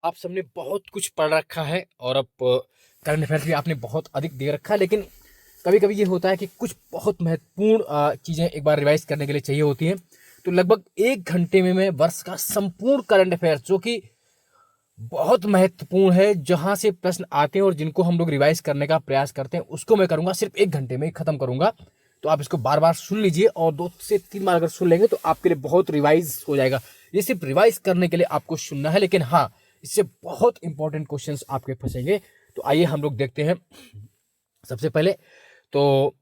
आप सबने बहुत कुछ पढ़ रखा है और अब करंट अफेयर्स भी आपने बहुत अधिक दे रखा है, लेकिन कभी कभी ये होता है कि कुछ बहुत महत्वपूर्ण चीज़ें एक बार रिवाइज करने के लिए चाहिए होती हैं। तो लगभग 1 घंटे में मैं वर्ष का संपूर्ण करंट अफेयर्स, जो कि बहुत महत्वपूर्ण है, जहां से प्रश्न आते हैं और जिनको हम लोग रिवाइज करने का प्रयास करते हैं, उसको मैं करूंगा सिर्फ 1 घंटे में ही खत्म करूंगा। तो आप इसको बार बार सुन लीजिए और 2 से 3 बार अगर सुन लेंगे तो आपके लिए बहुत रिवाइज हो जाएगा। ये सिर्फ रिवाइज करने के लिए आपको सुनना है, लेकिन हाँ, इससे बहुत इंपॉर्टेंट क्वेश्चंस आपके फंसेंगे। तो आइए हम लोग देखते हैं। सबसे पहले तो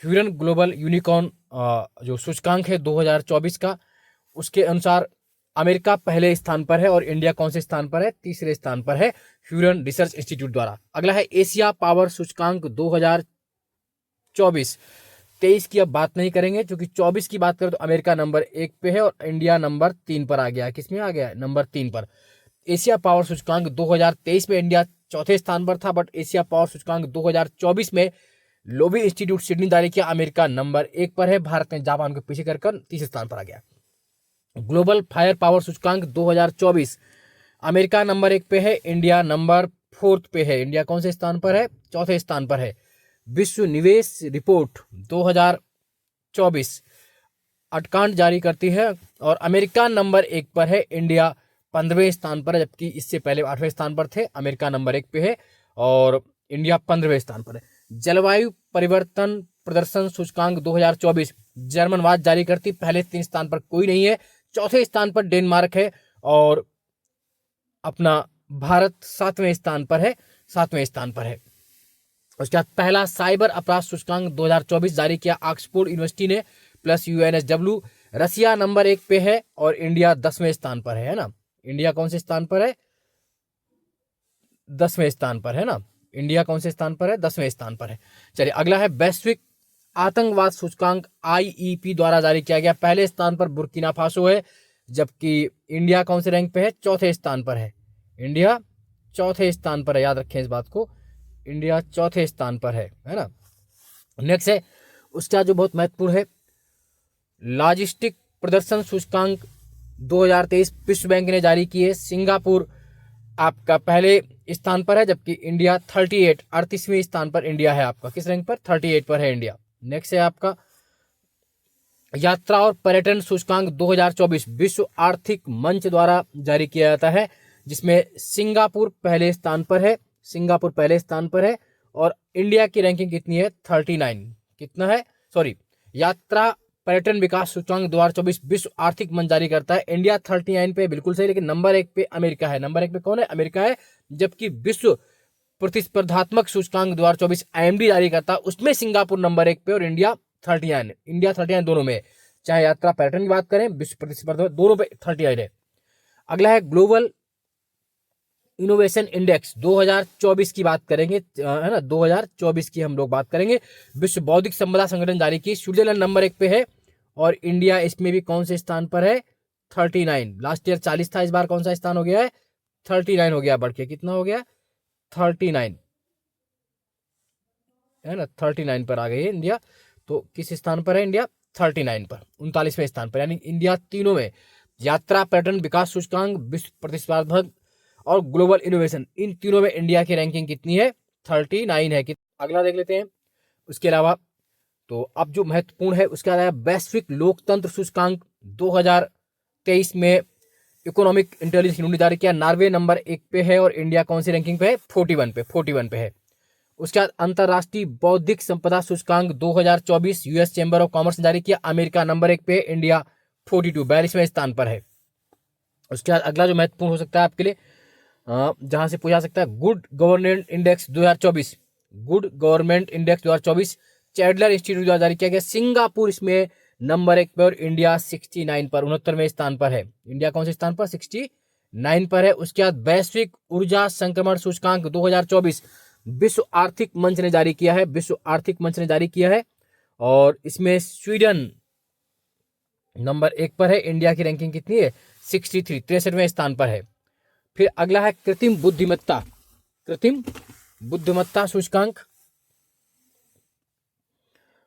ह्यूरन ग्लोबल यूनिकॉर्न जो सूचकांक है 2024 का, उसके अनुसार अमेरिका पहले स्थान पर है और इंडिया कौन से स्थान पर है? तीसरे स्थान पर है, ह्यूरन रिसर्च इंस्टीट्यूट द्वारा। अगला है एशिया पावर सूचकांक 2024। 23 की अब बात नहीं करेंगे, क्योंकि 24 की बात करें तो अमेरिका नंबर 1 पे है और इंडिया नंबर 3 पर आ गया है। किसमें आ गया है? नंबर 3 पर। एशिया पावर सूचकांक 2023 में इंडिया चौथे स्थान पर था, बट एशिया पावर सूचकांक 2024 में लोबी इंस्टीट्यूट सिडनी जारी किया, अमेरिका नंबर 1 पर है, भारत ने जापान को पीछे कर तीसरे स्थान पर आ गया। ग्लोबल फायर पावर सूचकांक 2024, अमेरिका नंबर 1 पे है, इंडिया नंबर 4 पे है। इंडिया कौन से स्थान पर है? चौथे स्थान पर है। विश्व निवेश रिपोर्ट 2024 अटकांट जारी करती है और अमेरिका नंबर 1 पर है, इंडिया 15वें स्थान पर है, जबकि इससे पहले 8वें स्थान पर थे। अमेरिका नंबर 1 पे है और इंडिया 15वें स्थान पर है। जलवायु परिवर्तन प्रदर्शन सूचकांक 2024 जर्मनवाद जारी करती, पहले 3 स्थान पर कोई नहीं है, चौथे स्थान पर डेनमार्क है और अपना भारत 7वें स्थान पर है, 7वें स्थान पर है। उसके बाद पहला साइबर अपराध सूचकांक 2024 जारी किया ऑक्सफोर्ड यूनिवर्सिटी ने प्लस यूएनएसडब्ल्यू। रसिया नंबर 1 पे है और इंडिया 10वें स्थान पर है ना। इंडिया कौन से स्थान पर है? 10वें स्थान पर है ना। इंडिया कौन से स्थान पर है? 10वें स्थान पर है। चलिए अगला है वैश्विक आतंकवाद सूचकांक आईईपी द्वारा जारी किया गया, पहले स्थान पर बुर्किना फासो है, जबकि इंडिया कौन से रैंक पे है? चौथे स्थान पर है। इंडिया चौथे स्थान पर है, याद रखें इस बात को, इंडिया चौथे स्थान पर है ना। नेक्स्ट है उसका जो बहुत महत्वपूर्ण है, लॉजिस्टिक प्रदर्शन सूचकांक 2023 विश्व बैंक ने जारी किए। सिंगापुर आपका पहले स्थान पर है, जबकि इंडिया 38वें स्थान पर इंडिया है। आपका किस रैंक पर? 38 पर है इंडिया। नेक्स्ट है आपका यात्रा और पर्यटन सूचकांक 2024 विश्व आर्थिक मंच द्वारा जारी किया जाता है, जिसमें सिंगापुर पहले स्थान पर है, सिंगापुर पहले स्थान पर है और इंडिया की रैंकिंग कितनी है? 39। कितना है? सॉरी, यात्रा पर्यटन विकास सूचकांक 2024 विश्व आर्थिक मंच जारी करता है, इंडिया 39 पे, बिल्कुल सही, लेकिन नंबर 1 पे अमेरिका है। नंबर 1 पे कौन है? अमेरिका है। जबकि विश्व प्रतिस्पर्धात्मक सूचकांक 2024 आईएमडी जारी करता है, उसमें सिंगापुर नंबर 1 पे और इंडिया 39। इंडिया 39 दोनों में, चाहे यात्रा पर्यटन की बात करें, विश्व प्रतिस्पर्धा, दोनों पे 39 है। अगला है ग्लोबल इनोवेशन इंडेक्स 2024 की बात करेंगे, है ना। 2024 की हम लोग बात करेंगे। विश्व बौद्धिक संपदा संगठन जारी की, स्विट्जरलैंड नंबर 1 पे है और इंडिया इसमें भी कौन से स्थान पर है? 39। लास्ट ईयर 40 था, इस बार कौन सा स्थान हो गया है? 39 हो गया, बढ़ के कितना हो गया? 39 है ना, 39 पर आ गई है इंडिया। तो किस स्थान पर है इंडिया? 39 पर, 39वें स्थान पर, यानी इंडिया तीनों में, यात्रा पर्यटन विकास सूचकांक, विश्व प्रतिस्पर्धा और ग्लोबल इनोवेशन, इन तीनों में इंडिया की रैंकिंग कितनी है? 39 है। अगला देख लेते हैं। उसके अलावा तो अब जो महत्वपूर्ण है उसके अलावा वैश्विक लोकतंत्र सूचकांक 2023 में इकोनॉमिक इंटेलिजेंस यूनिट ने जारी किया, नॉर्वे नंबर 1 पे है और इंडिया कौन सी रैंकिंग पे है? 41 पे है। उसके बाद अंतरराष्ट्रीय बौद्धिक संपदा सूचकांक 2024 यूएस चैम्बर ऑफ कॉमर्स ने जारी किया, अमेरिका नंबर 1 पे, इंडिया 42वें स्थान पर है। उसके बाद अगला जो महत्वपूर्ण हो सकता है आपके लिए, जहां से पूछा सकता है, good governance index 2024, good government index 2024 Chandler Institute द्वारा जारी किया गया, सिंगापुर इसमें नंबर 1 पर और इंडिया 69 पर, 69वें स्थान पर है। इंडिया कौन से स्थान पर? 69 पर है। उसके बाद वैश्विक ऊर्जा संक्रमण सूचकांक 2024 विश्व आर्थिक मंच ने जारी किया है, विश्व आर्थिक मंच ने जारी किया है और इसमें स्वीडन नंबर 1 पर है। इंडिया की रैंकिंग कितनी है? 63वें स्थान पर है। फिर अगला है कृत्रिम बुद्धिमत्ता, कृत्रिम बुद्धिमत्ता सूचकांक,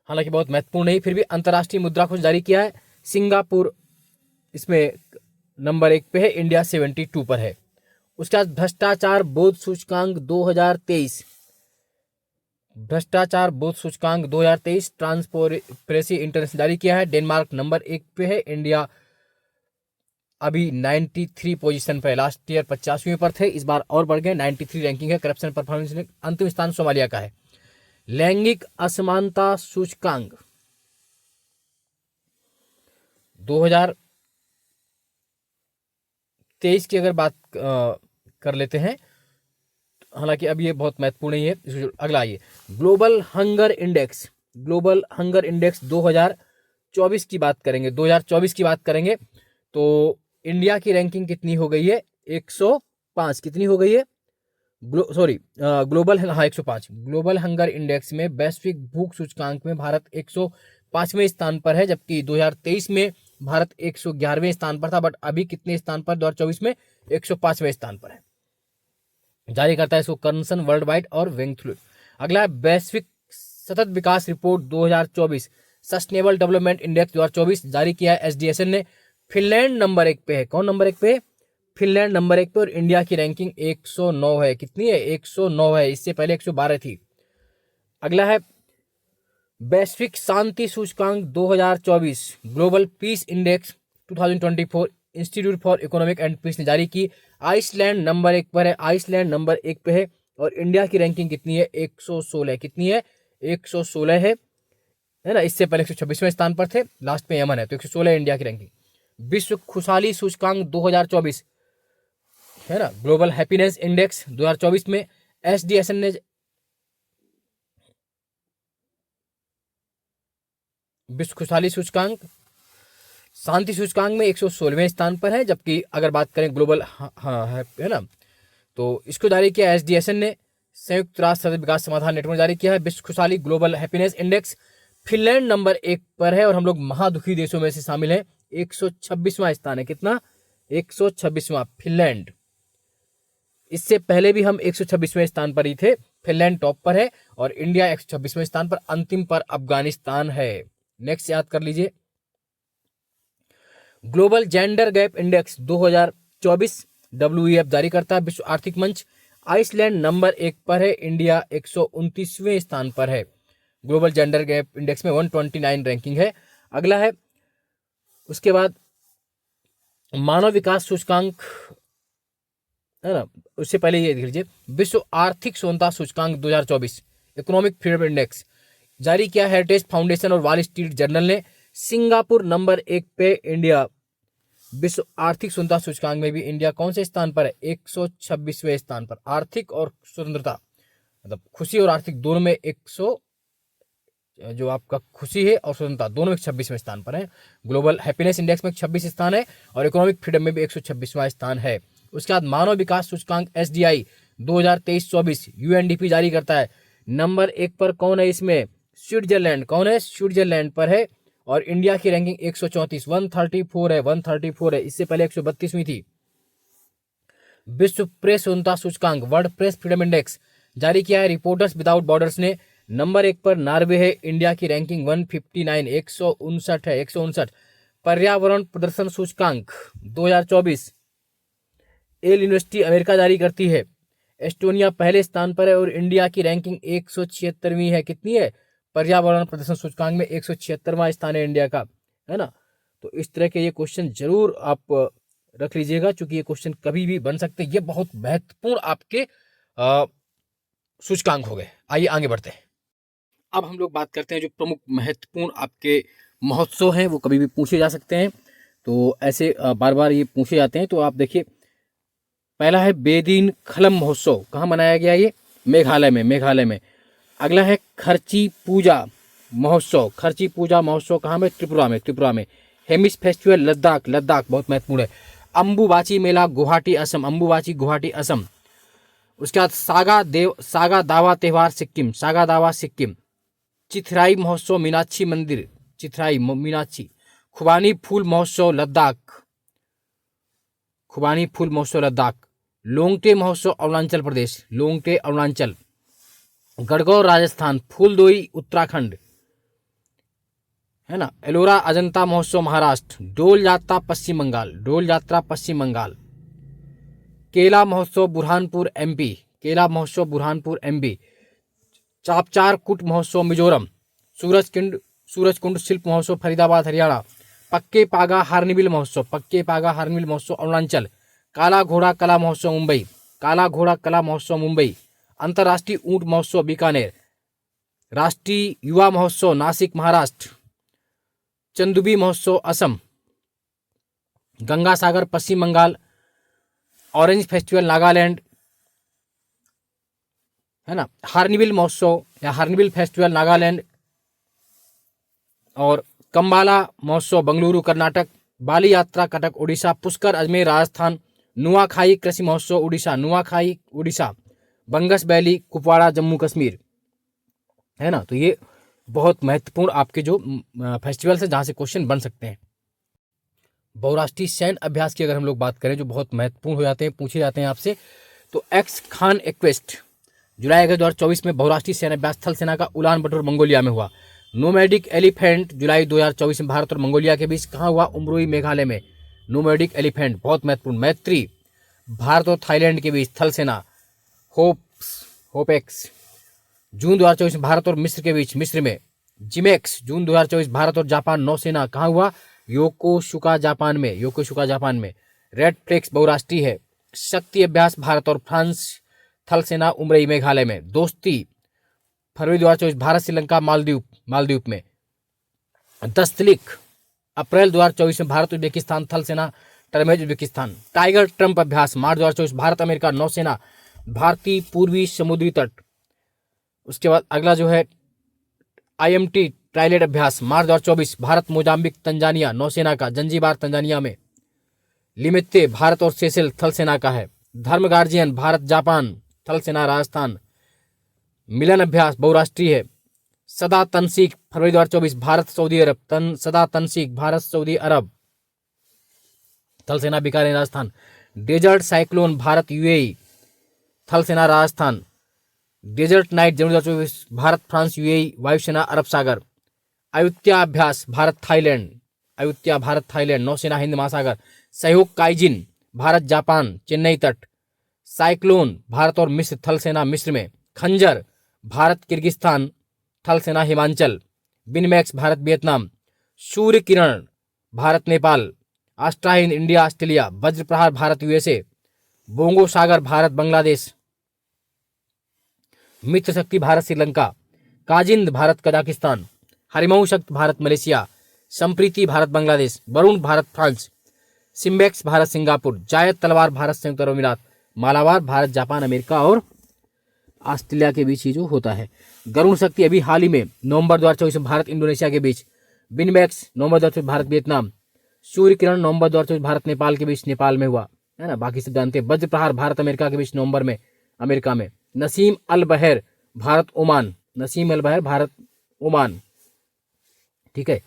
हालांकि बहुत महत्वपूर्ण नहीं, फिर भी अंतरराष्ट्रीय मुद्रा कोष जारी किया है, सिंगापुर इसमें नंबर 1 पे है, इंडिया 72 पर है। उसके बाद भ्रष्टाचार बोध सूचकांक 2023, भ्रष्टाचार बोध सूचकांक 2023 ट्रांसपेरेंसी इंटरनेशनल जारी किया है। डेनमार्क नंबर 1 पे है, इंडिया अभी 93 पोजीशन पे, लास्ट ईयर 50वें पर थे, इस बार और बढ़ गए, 93 रैंकिंग है। करप्शन परफॉर्मेंस में अंतिम स्थान सोमालिया का है। लैंगिक असमानता सूचकांक 2023 की अगर बात कर लेते हैं, हालांकि अब ये बहुत महत्वपूर्ण नहीं है। अगला आइए, global hunger index, global hunger index 2024 की बात करेंगे, 2024 की बात करेंगे तो इंडिया की रैंकिंग कितनी हो गई है? 105। कितनी हो गई है? ग्लोबल, हाँ 105। ग्लोबल हंगर इंडेक्स में वैश्विक भूख सूचकांक में भारत 105वें स्थान पर है, जबकि 2023 में भारत 111वें स्थान पर था। बट अभी कितने स्थान पर? 2024 में 105वें स्थान पर है। जारी करता है इसको कर्नसन वर्ल्ड वाइड और वेंगथुल। अगला है वैश्विक सतत विकास रिपोर्ट 2024, सस्टेनेबल डेवलपमेंट इंडेक्स 2024 जारी किया है एसडीएसएन ने। फिनलैंड नंबर 1 पे है। कौन नंबर 1 पे है? फिनलैंड नंबर 1 पे, और इंडिया की रैंकिंग 109 है। कितनी है? 109 है, इससे पहले 112 थी। अगला है वैश्विक शांति सूचकांक 2024, Global Peace Index 2024, Institute for Economic and Peace ने जारी की। आइसलैंड नंबर 1 पर है, आइसलैंड नंबर 1 पे है, और इंडिया की रैंकिंग कितनी है? 116। कितनी है? 116 है ना। इससे पहले 126वें स्थान पर थे, लास्ट में यमन है, तो 116 है इंडिया की रैंकिंग। विश्व खुशहाली सूचकांक 2024 है ना, ग्लोबल हैप्पीनेस इंडेक्स 2024 में एसडीएसएन ने विश्व खुशहाली सूचकांक शांति सूचकांक में 116वें स्थान पर है, जबकि अगर बात करें ग्लोबल है ना, तो इसको जारी किया एसडीएसएन ने, संयुक्त राष्ट्र सतत विकास समाधान नेटवर्क जारी किया है। विश्व खुशहाली global happiness index, Finland number 1 पर है, और हम लोग महादुखी देशों में से शामिल हैं। 126वां स्थान है। कितना? 126वां, फिनलैंड। इससे पहले भी हम 126वें स्थान पर ही थे। फिनलैंड टॉप पर है, और इंडिया 126वें स्थान पर, अंतिम पर अफगानिस्तान है। नेक्स्ट याद कर लीजिए, global gender gap index 2024 WEF जारी करता है विश्व आर्थिक मंच। आइसलैंड नंबर 1 पर है, इंडिया 129वें स्थान पर है। ग्लोबल जेंडर गैप इंडेक्स में 129 रैंकिंग है। अगला है, उसके बाद मानव विकास सूचकांक है ना, उससे पहले ये देख लीजिए, विश्व आर्थिक स्वतंत्रता सूचकांक 2024, इकोनॉमिक फ्रीडम इंडेक्स जारी किया हेरिटेज फाउंडेशन और वॉल स्ट्रीट जर्नल ने। सिंगापुर नंबर 1 पे, इंडिया विश्व आर्थिक स्वतंत्रता सूचकांक में भी इंडिया कौन से स्थान पर है? 126वें स्थान पर। आर्थिक और स्वतंत्रता, मतलब खुशी और आर्थिक दोनों में 100, जो आपका खुशी है और स्वतंत्रता दोनों में 26वें स्थान पर है। ग्लोबल हैप्पीनेस इंडेक्स में 26 स्थान है, और इकोनॉमिक फ्रीडम में भी 126वां स्थान है। उसके बाद मानव विकास सूचकांक एसडीआई 2023-24 यूएनडीपी जारी करता है। नंबर 1 पर कौन है इसमें? स्विट्जरलैंड। कौन है? स्विट्जरलैंड पर है, और इंडिया की रैंकिंग 134, 134 है, 134 है, इससे पहले 132वीं थी। विश्व प्रेस स्वतंत्रता सूचकांक, वर्ल्ड प्रेस फ्रीडम इंडेक्स जारी किया है रिपोर्टर्स विदाउट बॉर्डर्स ने। नंबर 1 पर नॉर्वे है, इंडिया की रैंकिंग 159, 159 है, 159। पर्यावरण प्रदर्शन सूचकांक 2024 एल यूनिवर्सिटी अमेरिका जारी करती है। एस्टोनिया पहले स्थान पर है, और इंडिया की रैंकिंग 176वीं है। कितनी है? पर्यावरण प्रदर्शन सूचकांक में 176वां स्थान है इंडिया का, है ना। तो इस तरह के ये क्वेश्चन जरूर आप रख लीजिएगा, क्योंकि ये क्वेश्चन कभी भी बन सकते हैं। ये बहुत महत्वपूर्ण आपके सूचकांक हो गए। आइए आगे बढ़ते हैं। अब हम लोग बात करते हैं जो प्रमुख महत्वपूर्ण आपके महोत्सव हैं, वो कभी भी पूछे जा सकते हैं, तो ऐसे बार बार ये पूछे जाते हैं। तो आप देखिए, पहला है बेदिन खलम महोत्सव, कहाँ मनाया गया? ये मेघालय में, मेघालय में। अगला है खर्ची पूजा महोत्सव, खर्ची पूजा महोत्सव कहाँ में? त्रिपुरा में, त्रिपुरा में। हेमिस फेस्टिवल लद्दाख, लद्दाख बहुत महत्वपूर्ण है। अम्बुबाची मेला गुवाहाटी असम, अम्बुबाची गुवाहाटी असम। उसके बाद सागा दावा त्यौहार सिक्किम, सागा दावा सिक्किम। चिथराई महोत्सव मीनाक्षी मंदिर, चिथराई मीनाक्षी। खुबानी फूल महोत्सव लद्दाख, खुबानी फूल महोत्सव लद्दाख। लोंगटे महोत्सव अरुणाचल प्रदेश, लोंगटे अरुणाचल। गढ़गौर राजस्थान, फूलदोई उत्तराखंड, है ना। एलोरा अजंता महोत्सव महाराष्ट्र। डोल यात्रा पश्चिम बंगाल, डोल यात्रा पश्चिम बंगाल। केला महोत्सव बुरहानपुर एमपी, केला महोत्सव बुरहानपुर एमपी। चापचार कुट महोत्सव मिजोरम। सूरजकुंड शिल्प महोत्सव फरीदाबाद हरियाणा। पक्के पागा हार्नबिल महोत्सव, पक्के पागा हार्नबिल महोत्सव अरुणाचल। काला घोड़ा कला महोत्सव मुंबई, काला घोड़ा कला महोत्सव मुंबई। अंतर्राष्ट्रीय ऊंट महोत्सव बीकानेर। राष्ट्रीय युवा महोत्सव नासिक महाराष्ट्र। चंदुबी महोत्सव असम। गंगा सागर पश्चिम बंगाल। ऑरेंज फेस्टिवल नागालैंड, है ना। हार्नबिल महोत्सव या हार्नबिल फेस्टिवल नागालैंड। और कंबाला महोत्सव बेंगलुरु कर्नाटक। बाली यात्रा कटक उड़ीसा। पुष्कर अजमेर राजस्थान। नुआखाई कृषि महोत्सव उड़ीसा, नुआखाई उड़ीसा। बंगस वैली कुपवाड़ा जम्मू कश्मीर, है ना। तो ये बहुत महत्वपूर्ण आपके जो फेस्टिवल्स है जहाँ से क्वेश्चन बन सकते हैं। बहुराष्ट्रीय सैन्य अभ्यास की अगर हम लोग बात करें जो बहुत महत्वपूर्ण हो जाते हैं, पूछे जाते हैं आपसे, तो एक्स खान एक्वेस्ट जुलाई 2024 में बहुराष्ट्रीय सैन्य अभ्यास थल सेना का उलान बटोर मंगोलिया में हुआ। नोमैडिक एलिफेंट जुलाई 2024 में भारत और मंगोलिया के बीच कहाँ हुआ? उमरोई मेघालय में। नोमैडिक एलिफेंट बहुत महत्वपूर्ण। मैत्री भारत और थाईलैंड के बीच थल सेना होपेक्स जून 2024 में भारत और मिस्र के बीच मिस्र में। जिमेक्स जून 2024 भारत और जापान नौसेना कहाँ हुआ? योकोसुका जापान में, योकोसुका जापान में। रेड फ्लेक्स बहुराष्ट्रीय है। शक्ति अभ्यास भारत और फ्रांस थल सेना उमरई मेघालय में। दोस्ती फरवरी 2024 भारत श्रीलंका मालदीव में। दस्तलिक अप्रैल 2024 में भारत उज्बेकिस्तान थल सेना टर्मेज उज्बेकिस्तान। टाइगर ट्रंप अभ्यास मार्च 2024 भारत अमेरिका नौसेना भारतीय पूर्वी समुद्री तट। उसके बाद अगला जो है IMT ट्राइलेट अभ्यास मार्च 2024 भारत मोजाम्बिक तंजानिया नौसेना का जंजीबार तंजानिया में। लिमित्ते भारत और सेशेल थल सेना का है। धर्म गार्जियन भारत जापान थल सेना राजस्थान। मिलन अभ्यास बहुराष्ट्रीय है। सदा तनसीख फरवरी 2024 भारत सऊदी अरब सदा तनसीख भारत सऊदी अरब थल सेना Bikaner Rajasthan. Desert Cyclone Bharat UAE थल सेना राजस्थान। डेजर्ट नाइट जनवरी 2024 भारत फ्रांस UAE वायुसेना अरब सागर। अयुत्या अभ्यास Bharat Thailand, Ayutthaya Bharat Thailand नौसेना हिंद महासागर। सहयोग काइजिन भारत जापान चेन्नई तट। साइक्लोन भारत और मिस्र थल सेना मिस्र में। खंजर भारत किर्गिस्तान थल सेना Himachal. VINBAX Bharat Vietnam. Surya Kiran Bharat Nepal. Austrahind India Australia. Vajra Prahar Bharat USA। Bongo Sagar Bharat Bangladesh. Mitra Shakti Bharat Sri Lanka. Kazind Bharat Kazakhstan. Harimau Shakti Bharat Malaysia. Sampriti Bharat Bangladesh. Varun Bharat France. SIMBEX Bharat Singapore. Zayed Talwar Bharat संयुक्त अरब अमीरात। मालाबार भारत जापान अमेरिका और ऑस्ट्रेलिया के बीच ही जो होता है। गरुण शक्ति अभी हाल ही में नवंबर 2024 में भारत इंडोनेशिया के बीच। बिनमैक्स नवंबर 2024 भारत वियतनाम। सूर्य किरण नवंबर 2024 भारत नेपाल के बीच नेपाल में हुआ, है ना। बाकी सब जानते हैं। वज्र प्रहार भारत अमेरिका के बीच नवंबर में अमेरिका में। नसीम अल बहर भारत ओमान, नसीम अल बहर भारत ओमान, ठीक है।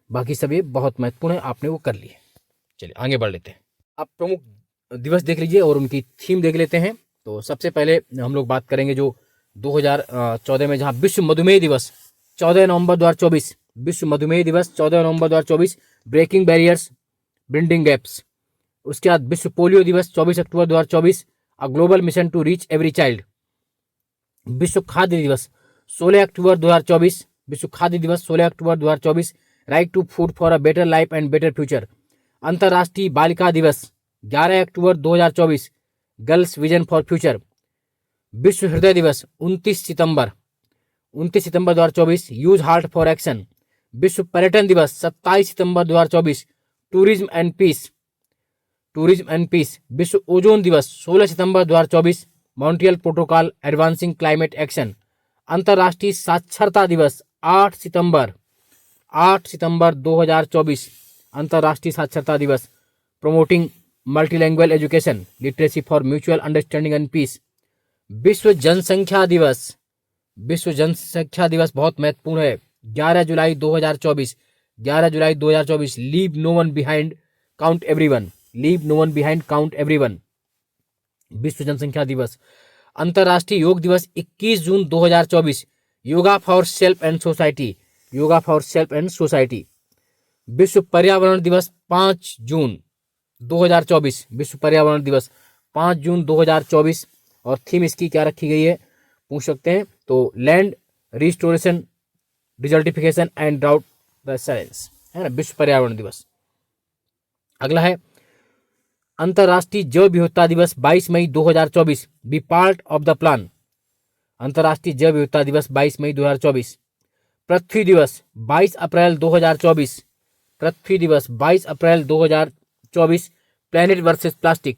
बाकी सब ये बहुत महत्वपूर्ण है, आपने वो कर लिए। चलिए आगे बढ़ लेते हैं। आप प्रमुख दिवस देख लीजिए और उनकी थीम देख लेते हैं। तो सबसे पहले हम लोग बात करेंगे जो 2014 में जहां विश्व मधुमेह दिवस 14 नवंबर 2024, विश्व मधुमेह दिवस 14 नवंबर 2024, ब्रेकिंग बैरियर्स ब्रिंडिंग गैप्स। उसके बाद विश्व पोलियो दिवस 24 अक्टूबर 2024, a global mission to reach every child. विश्व खाद्य दिवस 16 अक्टूबर 2024, विश्व खाद्य दिवस 16 अक्टूबर 2024, right to food for a better life and better future. अंतर्राष्ट्रीय बालिका दिवस 11 अक्टूबर 2024, गर्ल्स विजन फॉर फ्यूचर। विश्व हृदय दिवस 29 सितंबर 2024, यूज हार्ट फॉर एक्शन। विश्व पर्यटन दिवस 27 सितंबर 2024, टूरिज्म एंड पीस। विश्व ओजोन दिवस 16 सितंबर 2024, Montreal Protocol advancing climate action. अंतर्राष्ट्रीय साक्षरता दिवस 8 सितंबर 2024, अंतर्राष्ट्रीय साक्षरता दिवस, promoting multilanguage education, literacy for mutual understanding and peace. विश्व जनसंख्या दिवस बहुत महत्वपूर्ण है, 11 जुलाई 2024, leave no one behind count everyone, विश्व जनसंख्या दिवस। अंतर्राष्ट्रीय योग दिवस 21 जून 2024, yoga for self and society. विश्व पर्यावरण दिवस 5 जून 2024, विश्व पर्यावरण दिवस। 5 जून 2024 और थीम इसकी क्या रखी गई है पूछ सकते हैं, तो land restoration, desertification and drought resilience, है ना, विश्व पर्यावरण दिवस। अगला है अंतर्राष्ट्रीय जैव विविधता दिवस 22 मई 2024, be part of the plan. अंतर्राष्ट्रीय जैव विविधता दिवस 22 मई 2024। पृथ्वी दिवस 22 अप्रैल 2024, पृथ्वी दिवस 22 अप्रैल 2024। Planet versus plastic.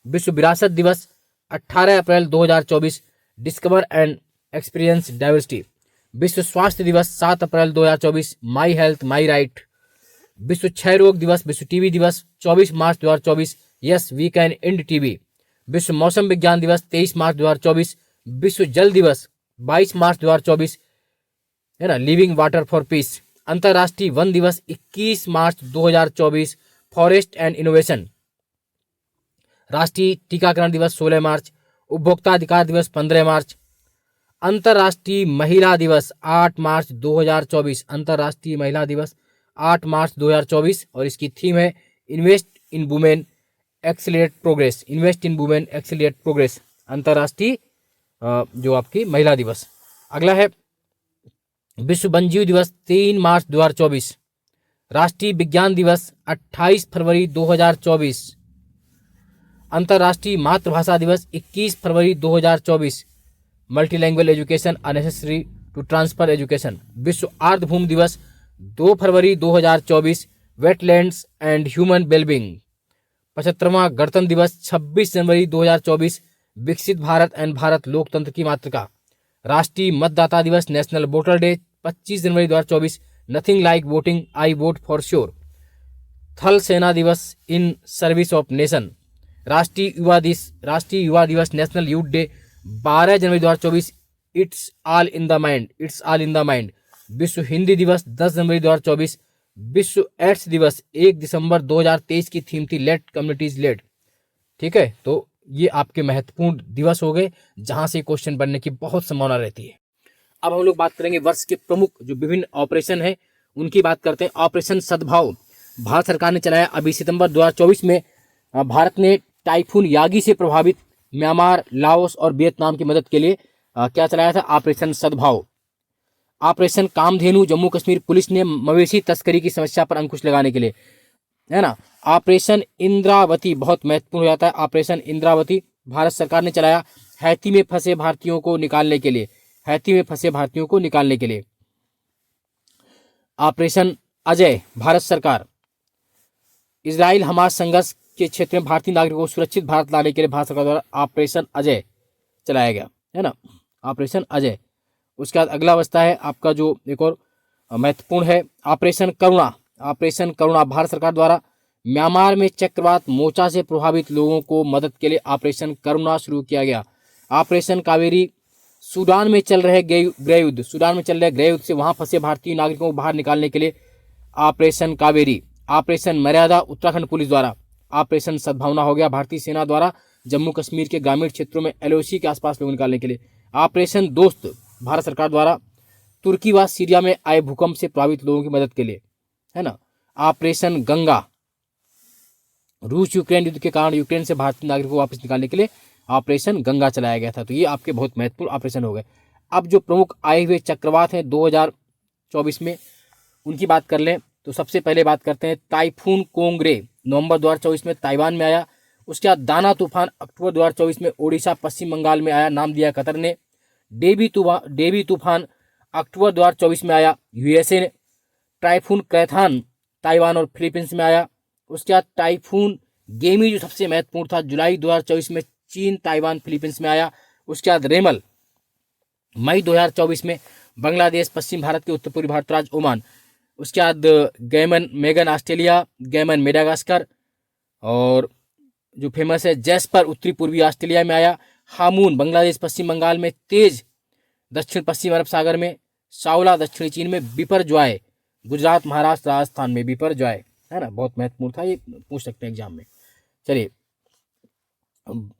विश्व विरासत दिवस 18 अप्रैल 2024, डिस्कवर एंड एक्सपीरियंस डाइवर्सिटी। विश्व स्वास्थ्य दिवस 7 अप्रैल 2024, माई हेल्थ माई राइट। विश्व क्षय रोग दिवस, विश्व टीबी दिवस 24 मार्च 2024, yes we can end TB. विश्व मौसम विज्ञान दिवस 23 मार्च 2024। विश्व जल दिवस 22 मार्च 2024, है ना, लिविंग वाटर फॉर पीस। अंतर्राष्ट्रीय वन दिवस 21 मार्च 2024, फॉरेस्ट एंड इनोवेशन। राष्ट्रीय टीकाकरण दिवस 16 मार्च। उपभोक्ता अधिकार दिवस 15 मार्च। अंतर्राष्ट्रीय महिला दिवस 8 मार्च 2024, अंतर्राष्ट्रीय महिला दिवस 8 मार्च 2024 और इसकी थीम है invest in women accelerate progress, invest in women accelerate progress, अंतर्राष्ट्रीय जो आपकी महिला दिवस। अगला है विश्व वन्यजीव दिवस 3 मार्च 2024। राष्ट्रीय विज्ञान दिवस 28 फरवरी 2024। अंतर्राष्ट्रीय मातृभाषा दिवस 21 फरवरी 2024। Multilanguage education unnecessary to transfer education. विश्व आर्द्रभूमि दिवस 2 फरवरी 2024। Wetlands and human wellbeing. 75वां गणतंत्र दिवस 26 जनवरी 2024। विकसित भारत एंड भारत लोकतंत्र की मातृका। राष्ट्रीय मतदाता दिवस national voter day 25 January 2024। Nothing like voting, I vote for sure. थल सेना दिवस इन सर्विस ऑफ नेशन। राष्ट्रीय युवा दिवस national youth day 12 January 2024। It's all in the mind, it's all in the mind. विश्व हिंदी दिवस 10 जनवरी 2024। विश्व एड्स दिवस 1 दिसंबर 2023 की थीम थी लेट कम्युनिटीज लेड। ठीक है, तो ये आपके महत्वपूर्ण दिवस हो गए जहां से क्वेश्चन बनने की बहुत संभावना रहती है। अब हम लोग बात करेंगे वर्ष के प्रमुख जो विभिन्न ऑपरेशन है उनकी बात करते हैं। ऑपरेशन सद्भाव भारत सरकार ने चलाया। अभी सितंबर 2024 में भारत ने टाइफून यागी से प्रभावित म्यांमार, लाओस और वियतनाम की मदद के लिए क्या चलाया था, ऑपरेशन सद्भाव। ऑपरेशन कामधेनु जम्मू कश्मीर पुलिस ने मवेशी तस्करी की समस्या पर अंकुश लगाने के लिए, है ना। ऑपरेशन इंद्रावती बहुत महत्वपूर्ण हो जाता है। ऑपरेशन इंद्रावती भारत सरकार ने चलाया हैती में फंसे भारतीयों को निकालने के लिए, हैती में फंसे भारतीयों को निकालने के लिए। ऑपरेशन अजय भारत सरकार इजराइल हमास संघर्ष के क्षेत्र में भारतीय नागरिकों को सुरक्षित भारत लाने के लिए भारत सरकार द्वारा ऑपरेशन अजय चलाया गया, है ना, ऑपरेशन अजय। उसके बाद अगला बचता है आपका जो एक और महत्वपूर्ण है ऑपरेशन करुणा। ऑपरेशन करुणा भारत सरकार द्वारा म्यांमार में चक्रवात मोर्चा से प्रभावित लोगों को मदद के लिए ऑपरेशन करुणा शुरू किया गया। ऑपरेशन कावेरी सूडान में चल रहे गृहयुद्ध, सूडान में चल रहे गृहयुद्ध से वहां फंसे भारतीय नागरिकों को बाहर निकालने के लिए ऑपरेशन कावेरी। ऑपरेशन मर्यादा उत्तराखंड पुलिस द्वारा। ऑपरेशन सद्भावना हो गया भारतीय सेना द्वारा जम्मू कश्मीर के ग्रामीण क्षेत्रों में एलओसी के आसपास लोग निकालने के लिए। ऑपरेशन दोस्त भारत सरकार द्वारा तुर्की व सीरिया में आए भूकंप से प्रभावित लोगों की मदद के लिए, है ना। ऑपरेशन गंगा रूस यूक्रेन युद्ध के कारण यूक्रेन से भारतीय नागरिकों को वापस निकालने के लिए ऑपरेशन गंगा चलाया गया था। तो ये आपके बहुत महत्वपूर्ण ऑपरेशन हो गए। अब जो प्रमुख आए हुए चक्रवात हैं 2024 में उनकी बात कर लें तो सबसे पहले बात करते हैं टाइफून कोंगरे नवंबर 2024 में ताइवान में आया। उसके बाद दाना तूफान अक्टूबर 2024 में ओडिशा पश्चिम बंगाल में आया, नाम दिया कतर ने। डेबी तूफान अक्टूबर 2024 में आया, यूएसए ने। टाइफून कैथान ताइवान और फिलीपींस में आया। उसके बाद टाइफून गेमी जो सबसे महत्वपूर्ण था जुलाई 2024 में चीन, ताइवान, फिलीपींस में आया। उसके बाद रेमल मई 2024 में बांग्लादेश, पश्चिम भारत के उत्तर पूर्वी भारत राज्य ओमान। उसके बाद Gammon Megan Australia, Gammon Madagascar और जो फेमस है जैस्पर उत्तरी पूर्वी ऑस्ट्रेलिया में आया। हामून बांग्लादेश, पश्चिम बंगाल में। तेज दक्षिण पश्चिम अरब सागर में। सावला दक्षिणी चीन में। बिपर जॉय गुजरात, महाराष्ट्र, राजस्थान में बिपर जॉय, है ना, बहुत महत्वपूर्ण था, ये पूछ सकते हैं एग्जाम में। चलिए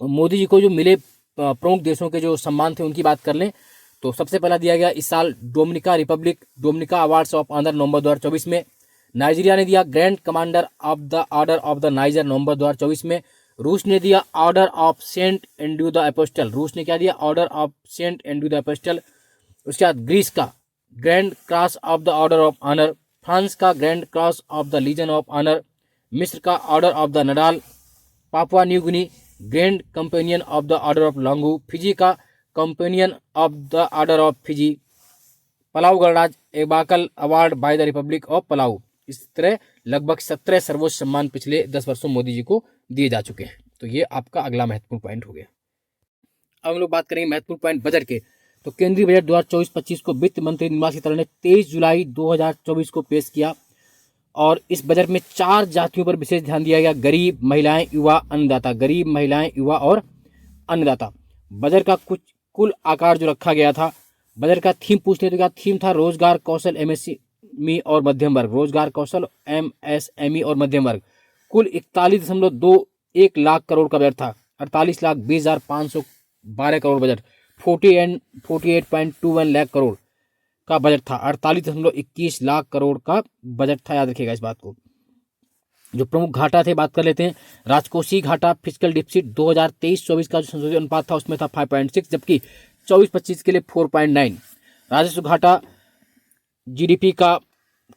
मोदी जी को जो मिले प्रमुख देशों के जो सम्मान थे उनकी बात कर लें तो सबसे पहला दिया गया इस साल डोमिनिका अवार्ड्स ऑफ ऑनर नवंबर 2024 में। नाइजीरिया ने दिया grand commander of the order of the Niger नवंबर 2024 में। रूस ने दिया order of Saint Andrew the Apostle, रूस ने क्या दिया, order of Saint Andrew the Apostle. उसके बाद ग्रीस का grand cross of the order of honour, France का grand cross of the Legion of honour, मिस्र का order of the Nadal, Papua New Guinea grand companion of the order of Logohu, Fiji का companion of the order of Fiji, Palau गणराज्य Ebakl award by the republic of Palau. इस तरह लगभग 17 सर्वोच्च सम्मान पिछले 10 वर्षों मोदी जी को दिए जा चुके हैं। तो ये आपका अगला महत्वपूर्ण पॉइंट हो गया। अब हम लोग बात करेंगे महत्वपूर्ण पॉइंट बजट के। तो केंद्रीय बजट 2024-25 को वित्त मंत्री निर्मला सीतारमण ने 23 जुलाई 2024 को पेश किया और इस बजट में 4 जातियों पर विशेष ध्यान दिया गया, गरीब, महिलाएं, युवा, अन्नदाता, गरीब, महिलाएं, युवा और अन्नदाता। बजट का कुल आकार जो रखा गया था, बजट का थीम पूछने तो क्या थीम था, रोजगार, कौशल, एमएसएमई और मध्यम वर्ग, रोजगार, कौशल, एमएसएमई और मध्यम वर्ग। कुल 41.21 लाख करोड़ का बजट था, 48,20,512 करोड़ बजट, 48.21 लाख करोड़ का बजट था, 48.21 लाख करोड़ का बजट था, याद रखिएगा इस बात को। जो प्रमुख घाटा थे बात कर लेते हैं। राजकोषीय घाटा फिस्कल डिफिसिट 2023-24 का जो संशोधित अनुपात था उसमें था 5.6, जबकि 24-25 के लिए 4.9। राजस्व घाटा जीडीपी का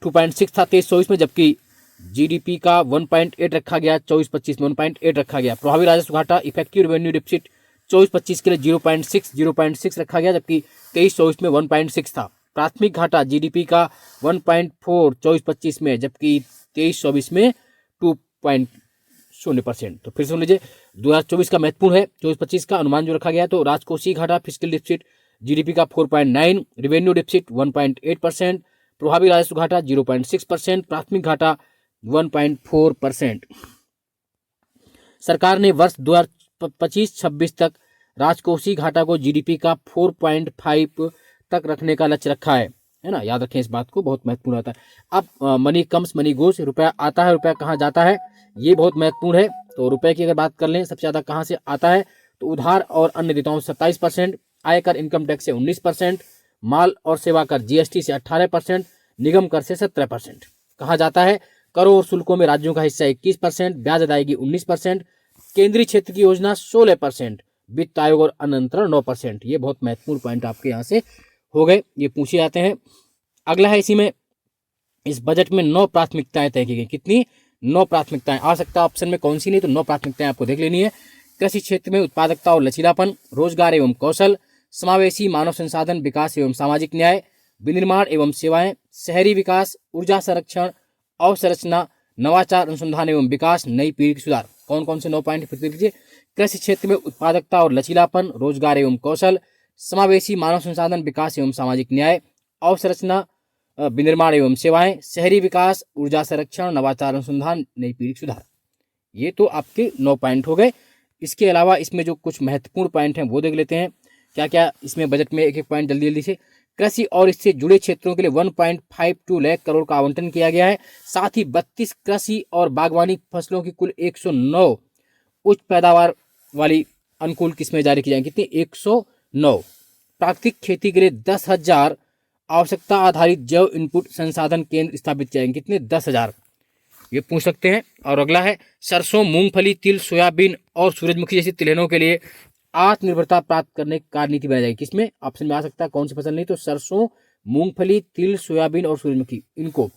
2.6 था 23-24 में, जबकि जीडीपी का 1.8 रखा गया, 24-25 में 1.8 रखा गया। प्रभावी राजस्व घाटा इफेक्टिव रेवेन्यू डिफिसिट 24-25 के लिए 0.6 रखा गया, जबकि 23-24 में 1.6 था। प्राथमिक घाटा जीडीपी का 1.4 24-25 में, जबकि 23-24 में 2.0%। तो फिर सुन लीजिए 2024 का महत्वपूर्ण है, 24-25 का अनुमान जो रखा गया। तो राजकोषीय घाटा फिस्कल डिफिसिट जीडीपी का 4.9, रेवेन्यू डिफिसिट 1.8%, प्रभावी राजस्व घाटा 0.6%, प्राथमिक घाटा 1.4%। सरकार ने वर्ष 2025-26 तक राजकोषीय घाटा को जीडीपी का 4.5 तक रखने का लक्ष्य रखा है ना, याद रखें इस बात को, बहुत महत्वपूर्ण होता है। अब मनी कम्स मनी गोस, रुपया आता है रुपया कहाँ जाता है, ये बहुत महत्वपूर्ण है। तो रुपए की अगर बात कर लें सबसे ज्यादा कहाँ से आता है, तो उधार और अन्य देयताओं से 27%, आयकर इनकम टैक्स से 19%, माल और सेवा कर जीएसटी से 18%, निगम कर से 17%। कहाँ जाता है, करों और शुल्कों में राज्यों का हिस्सा 21%, ब्याज अदायगी 19%, केंद्रीय क्षेत्र की योजना 16%, वित्त आयोग और अन्य नियंत्रण 9%। ये बहुत महत्वपूर्ण पॉइंट आपके यहाँ से हो गए, ये पूछे जाते हैं। अगला है इसी में, इस बजट में 9 प्राथमिकताएं तय की गई। कितनी? 9 प्राथमिकताएं। आ सकता है ऑप्शन में कौन सी नहीं, तो 9 प्राथमिकताएं आपको देख लेनी है। कृषि क्षेत्र में उत्पादकता और लचीलापन, रोजगार एवं कौशल, समावेशी मानव संसाधन विकास एवं सामाजिक न्याय, विनिर्माण एवं सेवाएं, शहरी विकास, ऊर्जा संरक्षण, अवसंरचना, नवाचार, अनुसंधान एवं विकास, नई पीढ़ी सुधार। कौन कौन से 9 पॉइंट फिर लीजिए। कृषि क्षेत्र में उत्पादकता और लचीलापन, रोजगार एवं कौशल, समावेशी मानव संसाधन विकास एवं सामाजिक न्याय, अवसंरचना, विनिर्माण एवं सेवाएं, शहरी विकास, ऊर्जा संरक्षण, नवाचार, अनुसंधान, नई पीढ़ी सुधार। ये तो आपके 9 पॉइंट हो गए। इसके अलावा इसमें जो कुछ महत्वपूर्ण पॉइंट हैं वो देख लेते हैं। क्या क्या इसमें बजट में एक एक पॉइंट जल्दी जल्दी से। कृषि और इससे जुड़े क्षेत्रों के लिए 1.52 लाख करोड़ का आवंटन किया गया है। साथ ही 32 कृषि और बागवानी फसलों की कुल 109 उच्च पैदावार वाली अनुकूल किस्में जारी की जाएंगी। कितनी? 109। प्राकृतिक खेती के लिए 10,000 आवश्यकता आधारित जैव इनपुट संसाधन केंद्र स्थापित किए जाएंगे। कितने? 10,000। ये पूछ सकते हैं। और अगला है सरसों, मूंगफली, तिल, सोयाबीन और सूरजमुखी जैसी तिलहनों के लिए आत्मनिर्भरता प्राप्त करने की कार्य नीति बनाई जाएगी। किसमें? ऑप्शन में आ सकता है कौन सी फसल नहीं, तो सरसों, मूंगफली, तिल, सोयाबीन और सूरजमुखी, इनको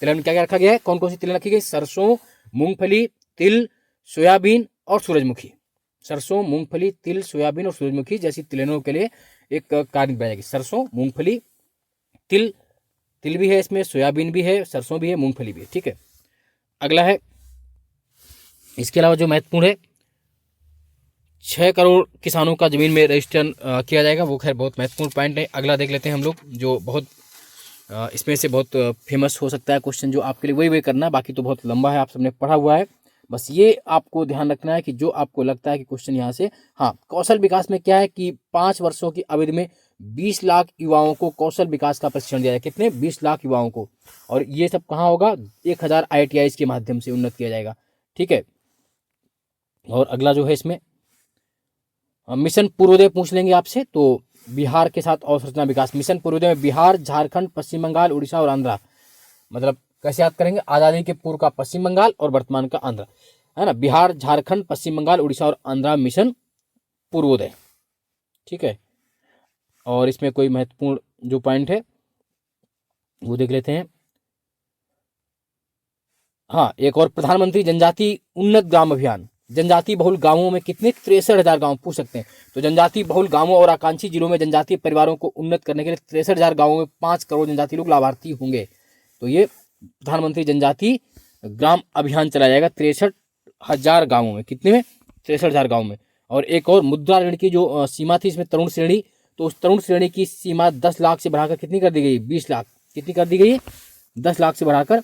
तिलहन क्या क्या रखा गया है, कौन कौन सी तिलहन रखी गई? सरसों, मूंगफली, तिल, सोयाबीन और सूरजमुखी। सरसों, मूंगफली, तिल, सोयाबीन और सूरजमुखी जैसी तिलहनों के लिए एक कार्य बनाई जाएगी। सरसों, मूंगफली, तिल भी है इसमें, सोयाबीन भी है, सरसों भी है, मूंगफली भी है। ठीक है। अगला है इसके अलावा जो महत्वपूर्ण है, 6 करोड़ किसानों का जमीन में रजिस्ट्रेशन किया जाएगा। वो खैर बहुत महत्वपूर्ण पॉइंट है। अगला देख लेते हैं हम लोग, जो बहुत इसमें से बहुत फेमस हो सकता है क्वेश्चन, जो आपके लिए वही करना, बाकी तो बहुत लंबा है, आप सबने पढ़ा हुआ है। बस ये आपको ध्यान रखना है कि जो आपको लगता है कि क्वेश्चन यहाँ से, हाँ, कौशल विकास में क्या है कि 5 वर्षों की अवधि में 20 लाख युवाओं को कौशल विकास का प्रशिक्षण दिया जाएगा। कितने? 20 लाख युवाओं को। और ये सब कहाँ होगा? 1000 IITIs के माध्यम से उन्नत किया जाएगा। ठीक है। और अगला जो है इसमें मिशन पूर्वोदय पूछ लेंगे आपसे, तो बिहार के साथ अवसंरचना विकास। मिशन पूर्वोदय में बिहार, झारखंड, पश्चिम बंगाल, उड़ीसा और आंध्रा। मतलब कैसे याद करेंगे? आज़ादी के पूर्व का पश्चिम बंगाल और वर्तमान का आंध्र। है ना, बिहार, झारखंड, पश्चिम बंगाल, उड़ीसा और आंध्रा मिशन पूर्वोदय। ठीक है, और इसमें कोई महत्वपूर्ण जो पॉइंट है वो देख लेते हैं। हाँ, एक और, प्रधानमंत्री जनजाति उन्नत ग्राम अभियान, जनजाति बहुल गांवों में कितने, 63,000 गांव पूछ सकते हैं। तो जनजाति बहुल गांवों और आकांक्षी जिलों में जनजातीय परिवारों को उन्नत करने के लिए 63,000 गांवों में 5 करोड़ जनजाति लोग लाभार्थी होंगे। तो ये प्रधानमंत्री जनजाति ग्राम अभियान चलाया जाएगा 63,000 गांवों में। कितने में? 63,000 गांवों में। और एक और, मुद्रा ऋण की जो सीमा थी इसमें तरुण श्रेणी, तो उस तरुण श्रेणी की सीमा 10 लाख से बढ़ाकर कितनी कर दी गई? 20 लाख। कितनी कर दी गई? 10 लाख से बढ़ाकर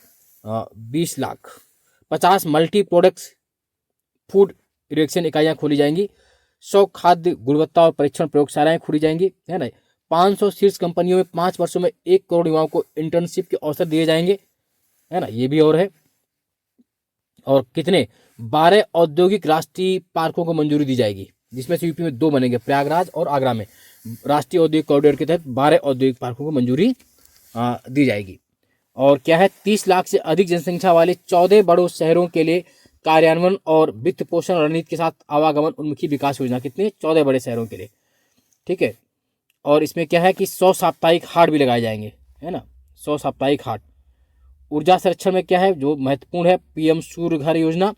20 lakh. 50 multi products food erection इकाइयां खोली जाएंगी। 100 खाद्य गुणवत्ता और परीक्षण प्रयोगशालाएं खोली जाएंगी, है ना। 500 शीर्ष कंपनियों में 5 वर्षों में 1 करोड़ युवाओं को इंटर्नशिप के अवसर दिए जाएंगे, है ना, ये भी और है। और कितने? 12 औद्योगिक राष्ट्रीय पार्कों को मंजूरी दी जाएगी, जिसमें से यूपी में 2 बनेंगे, प्रयागराज और आगरा में। राष्ट्रीय औद्योगिक कॉरिडोर के तहत 12 औद्योगिक पार्कों को मंजूरी दी जाएगी। और क्या है, 30 लाख से अधिक जनसंख्या वाले 14 बड़ों शहरों के लिए कार्यान्वयन और वित्त पोषण रणनीति के साथ आवागमन उन्मुखी विकास योजना। कितने? 14 बड़े शहरों के लिए। ठीक है, और इसमें क्या है कि 100 साप्ताहिक हाट भी लगाए जाएंगे, है ना, 100 साप्ताहिक हाट। ऊर्जा संरक्षण में क्या है जो महत्वपूर्ण है, पीएम सूर्य घर योजना।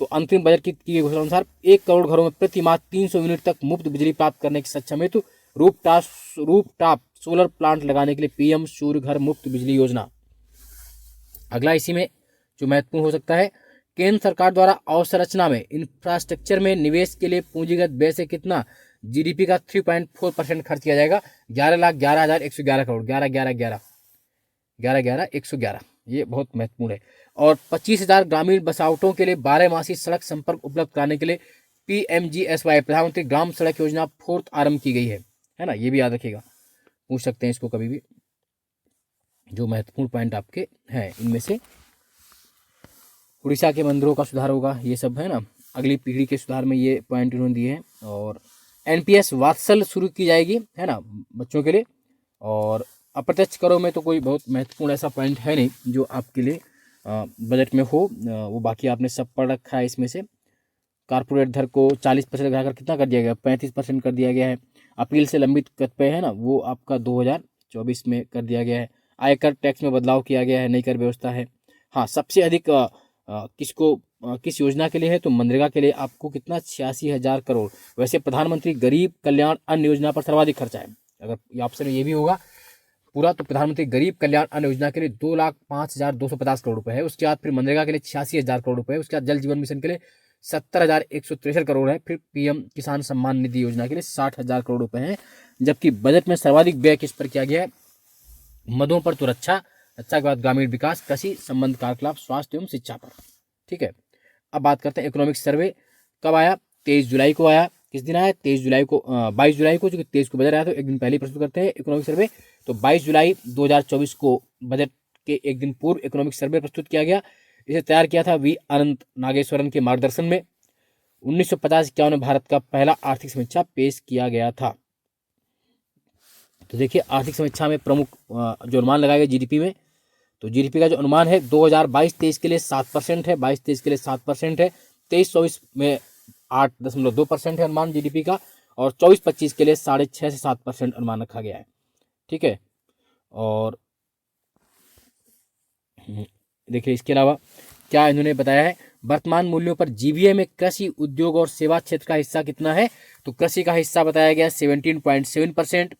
तो अंतरिम बजट की घोषणा अनुसार 1 करोड़ घरों में प्रति माह 300 यूनिट तक मुफ्त बिजली प्राप्त करने की सक्षम हेतु रूफटॉप सोलर प्लांट लगाने के लिए पीएम सूर्य घर मुफ्त बिजली योजना। अगला इसी में जो महत्वपूर्ण हो सकता है, केंद्र सरकार द्वारा अवसंरचना में इंफ्रास्ट्रक्चर में निवेश के लिए पूंजीगत व्यय से कितना, जीडीपी का 3.4% खर्च किया जाएगा। 11,11,111 करोड़, 11,11,111, ये बहुत महत्वपूर्ण है। और 25,000 ग्रामीण बसावटों के लिए 12 मासी सड़क संपर्क उपलब्ध कराने के लिए पीएमजीएसवाई प्रधानमंत्री ग्राम सड़क योजना 4th आरंभ की गई है ना, ये भी याद रखिएगा, पूछ सकते हैं इसको कभी भी। जो महत्वपूर्ण पॉइंट आपके हैं इनमें से उड़ीसा के मंदिरों का सुधार होगा, ये सब है ना, अगली पीढ़ी के सुधार में ये पॉइंट इन्होंने दिए हैं। और एनपीएस वात्सल शुरू की जाएगी, है ना, बच्चों के लिए। और अप्रत्यक्ष करों में तो कोई बहुत महत्वपूर्ण ऐसा पॉइंट है नहीं जो आपके लिए बजट में हो, वो बाकी आपने सब पढ़ रखा है। इसमें से कारपोरेट दर को 40% घटाकर कितना कर दिया गया? 35% कर दिया गया है। अपील से लंबित कतिपय है ना, वो आपका 2024 में कर दिया गया है। आयकर टैक्स में बदलाव किया गया है, नई कर व्यवस्था है। हाँ, सबसे अधिक किस योजना के लिए है? तो मनरेगा के लिए आपको कितना? 86,000 करोड़। वैसे प्रधानमंत्री गरीब कल्याण अन्न योजना पर सर्वाधिक खर्चा है। अगर ये ऑप्शन में ये भी होगा पूरा, तो प्रधानमंत्री गरीब कल्याण अन्न योजना के लिए 2,05,250 करोड़ रुपए है। उसके बाद फिर मनरेगा के लिए 86,000 करोड़ रुपए है। उसके बाद जल जीवन मिशन के लिए 70,163 करोड़ है। फिर पीएम किसान सम्मान निधि योजना के लिए 60,000 करोड़ रुपए है। जबकि बजट में सर्वाधिक व्यय किस पर किया गया है? मदों पर तो रक्षा के बाद ग्रामीण विकास, कृषि संबंध कार्यकलाप, स्वास्थ्य एवं शिक्षा पर। ठीक है, अब बात करते हैं इकोनॉमिक सर्वे कब आया? 23 जुलाई को आया। किस दिन आया? 22 जुलाई को, जो कि 23 को बजट आया तो एक दिन पहले प्रस्तुत करते हैं इकोनॉमिक सर्वे। तो 22 जुलाई 2024 को बजट के एक दिन पूर्व इकोनॉमिक सर्वे प्रस्तुत किया गया। इसे तैयार किया था वी अनंत नागेश्वरन के मार्गदर्शन में। 1950-51 में भारत का पहला आर्थिक समीक्षा पेश किया गया था। तो देखिए, आर्थिक समीक्षा में प्रमुख जो अनुमान लगाए गए जीडीपी में, तो जीडीपी का जो अनुमान है 2022-23 के लिए 7% है, 22-23 के लिए 7% है, 23-24 में 8.2% है अनुमान जीडीपी का, और 24-25 के लिए 6.5 से 7% अनुमान रखा गया है। ठीक है, और देखिए इसके अलावा क्या इन्होंने बताया है, वर्तमान मूल्यों पर जीवीए में कृषि, उद्योग और सेवा क्षेत्र का हिस्सा कितना है? तो कृषि का हिस्सा बताया गया 17.7%,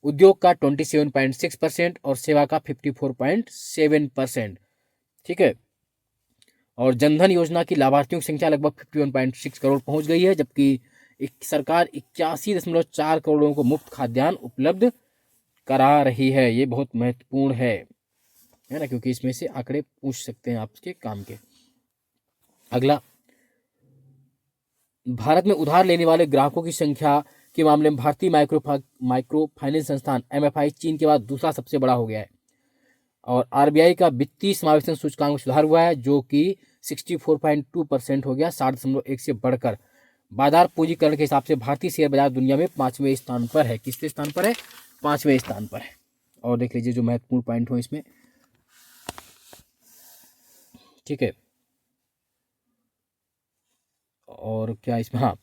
उद्योग का 27.6% और सेवा का 54.7%। ठीक है, और जनधन योजना की लाभार्थियों की संख्या लगभग 51.6 करोड़ पहुंच गई है, जबकि सरकार 81.4 करोड़ लोगों को मुफ्त खाद्यान्न उपलब्ध करा रही है। ये बहुत महत्वपूर्ण है ना, क्योंकि इसमें से आंकड़े पूछ सकते हैं आपके काम के। अगला, भारत में उधार लेने वाले ग्राहकों की संख्या के मामले में भारतीय माइक्रो फाइनेंस संस्थान एमएफआई चीन के बाद दूसरा सबसे बड़ा हो गया है। और आरबीआई का वित्तीय समावेशन सूचकांक में सुधार हुआ है, जो कि 64.2% हो गया, 60.1 से बढ़कर। बाजार पूंजीकरण के हिसाब से भारतीय शेयर बाजार दुनिया में 5वें स्थान पर है। किसके स्थान पर है? 5वें स्थान पर है। और देख लीजिए जो महत्वपूर्ण पॉइंट हो इसमें। ठीक है, और क्या इसमें, हाँ,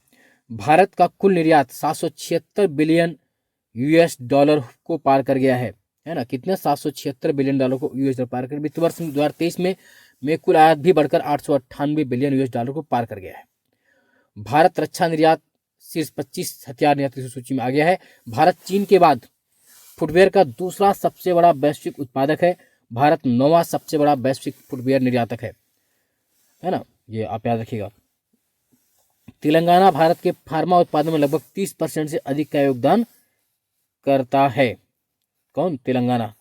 भारत का कुल निर्यात 776 बिलियन यूएस डॉलर को पार कर गया है ना। कितने, 776 बिलियन डॉलर को यूएस डॉलर पार कर। वित्त वर्ष 2023 में कुल आयात भी बढ़कर 898 बिलियन यूएस डॉलर को पार कर गया है। भारत रक्षा निर्यात शीर्ष 25 हथियार निर्यात की सूची में आ गया है। भारत चीन के बाद फुटवेयर का दूसरा सबसे बड़ा वैश्विक उत्पादक है। भारत 9वां सबसे बड़ा वैश्विक फुटवेयर निर्यातक है ना, ये आप याद रखिएगा। तेलंगाना भारत के फार्मा उत्पादन में लगभग 30% से अधिक का योगदान करता है। कौन, तेलंगाना,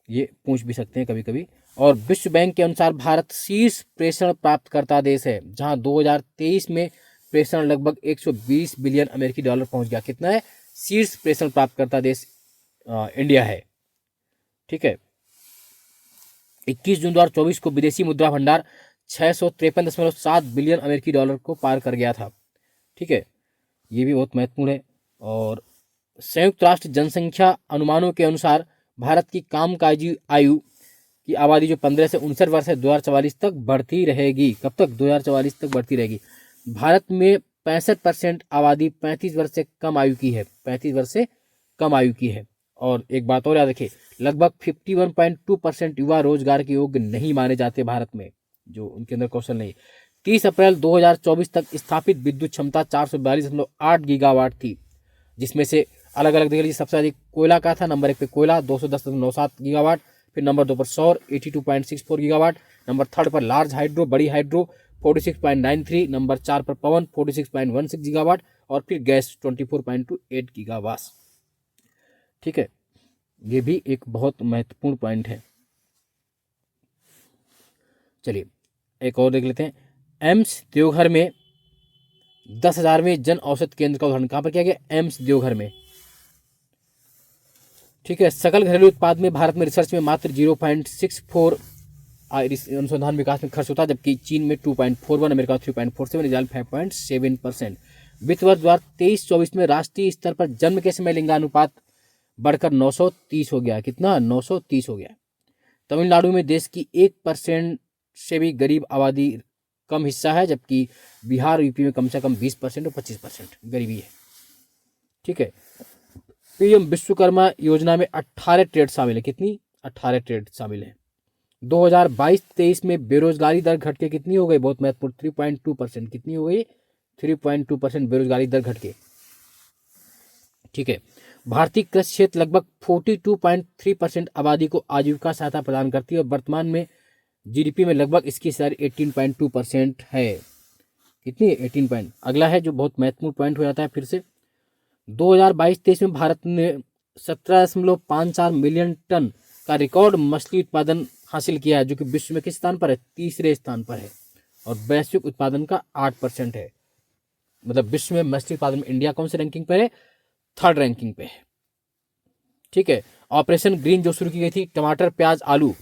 ये पूछ भी सकते हैं कभी कभी। और विश्व बैंक के अनुसार भारत शीर्ष प्रेषण प्राप्तकर्ता देश है, जहां 2023 में प्रेषण लगभग 120 बिलियन अमेरिकी डॉलर पहुंच गया। कितना है, शीर्ष प्रेषण प्राप्तकर्ता देश इंडिया है। ठीक है, 21 जून 2024 को विदेशी मुद्रा भंडार 653.7 बिलियन अमेरिकी डॉलर को पार कर गया था। ठीक है, ये भी बहुत महत्वपूर्ण है। और संयुक्त राष्ट्र जनसंख्या अनुमानों के अनुसार भारत की कामकाजी आयु की आबादी जो 15 से 59 वर्ष है 2044 तक बढ़ती रहेगी। कब तक, 2044 तक बढ़ती रहेगी। भारत में 65% आबादी 35 वर्ष से कम आयु की है, 35 वर्ष से कम आयु की है। और एक बात और याद रखिए, लगभग 51.2% युवा रोजगार के योग्य नहीं माने जाते भारत में, जो उनके अंदर कौशल नहीं। 30 अप्रैल 2024 तक स्थापित विद्युत क्षमता 442.8 गीगावाट थी, जिसमें से अलग अलग देख लीजिए। सबसे अधिक कोयला का था, नंबर 1 पे कोयला 210.97 गीगावाट, फिर नंबर 2 पर सौर 82.64 गीगावाट, नंबर 3 पर लार्ज हाइड्रो, बड़ी हाइड्रो 46.93, नंबर 4 पर पवन 46.16 गीगावाट, और फिर गैस 24.28 गीगावाट। ठीक है, ये भी एक बहुत महत्वपूर्ण पॉइंट है। चलिए एक और देख लेते हैं। एम्स देवघर में 10,000वें जन औषध केंद्र का उद्घाटन कहां पर किया गया, एम्स देवघर में। ठीक है, सकल घरेलू उत्पाद में भारत में रिसर्च में मात्र 0.64 अनुसंधान विकास में खर्च होता है, जबकि चीन में 2.41, अमेरिका 3.47, इजराइल 5.7%। वित्त वर्ष 2023-24 में राष्ट्रीय स्तर पर जन्म के समय लिंगानुपात बढ़कर 930 हो गया। कितना, 930 हो गया। तमिलनाडु में देश की 1% से भी गरीब आबादी कम हिस्सा है, जबकि बिहार और यूपी में कम से कम 20% और 25% गरीबी है। ठीक है, पीएम विश्वकर्मा योजना में 18 ट्रेड शामिल है। कितनी, 18 ट्रेड शामिल है। 2022-23 में बेरोजगारी दर घट के कितनी हो गई, बहुत महत्वपूर्ण, 3.2%। कितनी हो गई, 3.2% बेरोजगारी दर घट के। ठीक है, भारतीय कृषि क्षेत्र लगभग 42.3% आबादी को आजीविका सहायता प्रदान करती है और वर्तमान में जीडीपी में लगभग इसकी हिस्सेदारी 18.2% है। कितनी, 18 अगला है जो बहुत महत्वपूर्ण पॉइंट हो जाता है फिर से। 2022-23 में भारत ने 17.54 मिलियन टन का रिकॉर्ड मछली उत्पादन हासिल किया है, जो कि विश्व में किस स्थान पर है, तीसरे स्थान पर है। और वैश्विक उत्पादन का 8% है। मतलब विश्व में मछली उत्पादन में इंडिया कौन से रैंकिंग पर है, 3rd रैंकिंग पे है। ठीक है, ऑपरेशन ग्रीन जो शुरू की गई थी, टमाटर प्याज आलू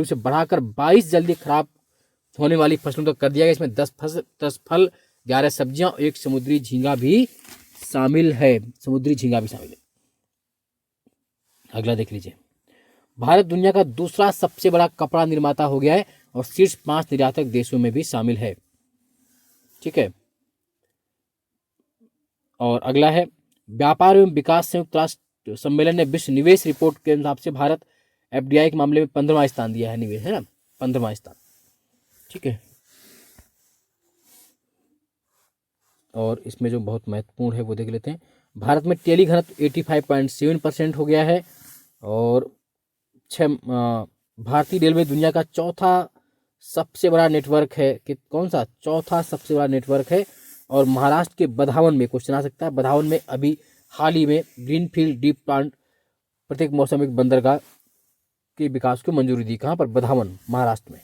से बढ़ाकर 22 जल्दी खराब होने वाली फसलों तक कर दिया गया। इसमें 10 फल 11 सब्जियां और 1 समुद्री झींगा भी शामिल है। अगला देख लीजिए। भारत दुनिया का दूसरा सबसे बड़ा कपड़ा निर्माता हो गया है और शीर्ष 5 निर्यातक देशों में भी शामिल है। ठीक है, और अगला है व्यापार एवं विकास संयुक्त राष्ट्र सम्मेलन ने विश्व निवेश रिपोर्ट के हिसाब से भारत एफडीआई के मामले में 15वां स्थान दिया है, निवेश, है ना, 15वां स्थान। ठीक है, और इसमें जो बहुत महत्वपूर्ण है वो देख लेते हैं। भारत में टेली घनत्व 85.7% हो गया है। और भारतीय रेलवे दुनिया का चौथा सबसे बड़ा नेटवर्क है। कि कौन सा, चौथा सबसे बड़ा नेटवर्क है। और महाराष्ट्र के बधावन में क्वेश्चन आ सकता है, बधावन में अभी हाल ही में ग्रीनफील्ड डीप प्लांट प्रत्येक मौसमिक बंदरगाह के विकास को मंजूरी दी। कहाँ पर, बधावन, महाराष्ट्र में।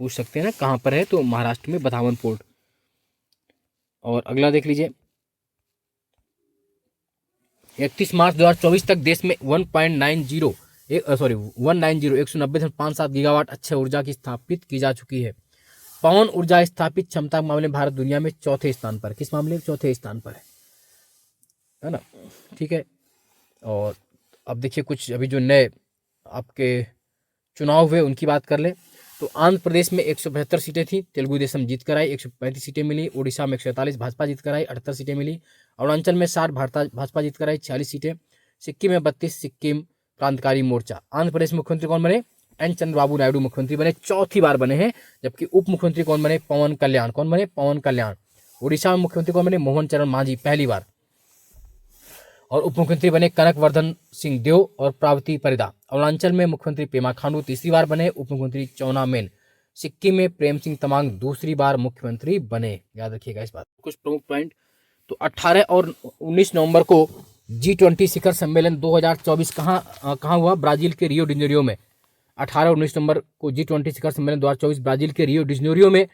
पूछ सकते हैं ना कहाँ पर है, तो महाराष्ट्र में बधावन पोर्ट। और अगला देख लीजिए। 31 मार्च 2024 तक देश में 190 गीगावाट अक्षय ऊर्जा की स्थापित की जा चुकी है। पवन ऊर्जा स्थापित क्षमता के मामले में भारत दुनिया में चौथे स्थान पर। किस मामले में, चौथे स्थान पर है ना। ठीक है, और अब देखिए कुछ अभी जो नए आपके चुनाव हुए उनकी बात कर ले। तो आंध्र प्रदेश में 172 सीटें थी, तेलुगु देशम जीत कर आई, 135 सीटें मिली। उड़ीसा में 147, भाजपा जीत कर आई, 78 सीटें मिली। अरुणाचल में 60, भाजपा जीत कर आई, 46 सीटें। सिक्किम में 32, सिक्किम क्रांतिकारी मोर्चा। आंध्र प्रदेश मुख्यमंत्री कौन बने? एन चंद्रबाबू नायडू मुख्यमंत्री बने, चौथी बार बने हैं। जबकि उप मुख्यमंत्री कौन बने? पवन कल्याण। कौन बने? पवन कल्याण। उड़ीसा में मुख्यमंत्री कौन बने? मोहन चरण मांझी, पहली बार। और उप मुख्यमंत्री बने कनक वर्धन सिंह देव और प्रावती परिदा। अरुणाचल में मुख्यमंत्री पेमा खांडू तीसरी बार बने, उप मुख्यमंत्री चौना मेन। सिक्किम में प्रेम सिंह तमांग दूसरी बार मुख्यमंत्री बने। याद रखिएगा इस बात। कुछ प्रमुख पॉइंट। तो 18 और 19 नवंबर को G20 शिखर सम्मेलन 2024 कहाँ हुआ? ब्राजील के रियो डी जेनेरियो में। 18 और 19 नवंबर को G20 शिखर सम्मेलन 2024 ब्राजील के रियो डी जेनेरियो में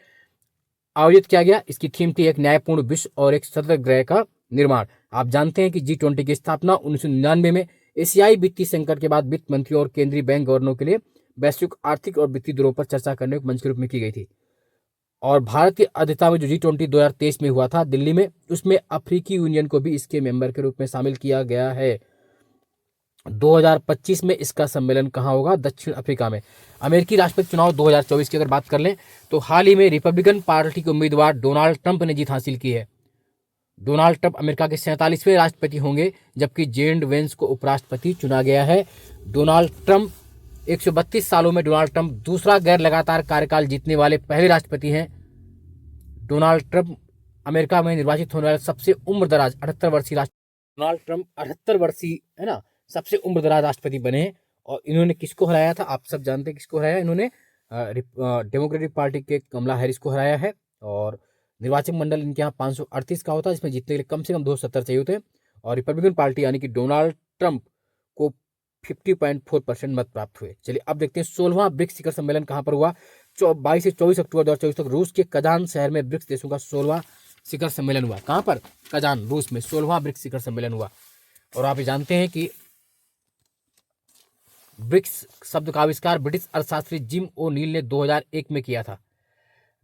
आयोजित किया गया। इसकी थीम थी एक न्यायपूर्ण विश्व और एक सतर्क का निर्माण। आप जानते हैं कि G20 की स्थापना 1999 में एशियाई वित्तीय संकट के बाद वित्त मंत्रियों और केंद्रीय बैंक गवर्नरों के लिए वैश्विक आर्थिक और वित्तीय दरों पर चर्चा करने के मंच के रूप में की गई थी। और भारत की अध्यक्षता में जो G20 2023 में हुआ था दिल्ली में, उसमें अफ्रीकी यूनियन को भी इसके मेंबर के रूप में शामिल किया गया है। 2025 में इसका सम्मेलन कहाँ होगा? दक्षिण अफ्रीका में। अमेरिकी राष्ट्रपति चुनाव 2024 की अगर बात कर लें तो हाल ही में रिपब्लिकन पार्टी के उम्मीदवार डोनाल्ड ट्रंप ने जीत हासिल की है। डोनाल्ड ट्रंप अमेरिका के 47वें राष्ट्रपति होंगे, जबकि जेड वेंस को उपराष्ट्रपति चुना गया है। डोनाल्ड ट्रंप 132 सालों में डोनाल्ड ट्रंप दूसरा गैर लगातार कार्यकाल जीतने वाले पहले राष्ट्रपति हैं। डोनाल्ड ट्रंप अमेरिका में निर्वाचित होने वाले सबसे उम्रदराज 78 वर्षीय डोनाल्ड ट्रंप 78 वर्षीय है ना, सबसे उम्रदराज राष्ट्रपति बने हैं। और इन्होंने किसको हराया था? आप सब जानते हैं किसको हराया। इन्होंने डेमोक्रेटिक पार्टी के कमला हैरिस को हराया है। और निर्वाचक मंडल इनके यहाँ 538 का होता है, जिसमें जीतने के लिए कम से कम 270 चाहिए होते हैं। और रिपब्लिकन पार्टी यानी कि डोनाल्ड ट्रंप को 50.4% मत प्राप्त हुए। चलिए अब देखते हैं 16वां ब्रिक्स शिखर सम्मेलन कहाँ पर हुआ। 22 से 24 अक्टूबर 2024 तक रूस के कजान शहर में ब्रिक्स देशों का 16वां शिखर सम्मेलन हुआ। कहाँ पर? कजान, रूस में 16वां ब्रिक्स शिखर सम्मेलन हुआ। और आप जानते हैं कि ब्रिक्स शब्द का आविष्कार ब्रिटिश अर्थशास्त्री जिम ओ नील ने 2001 में किया था।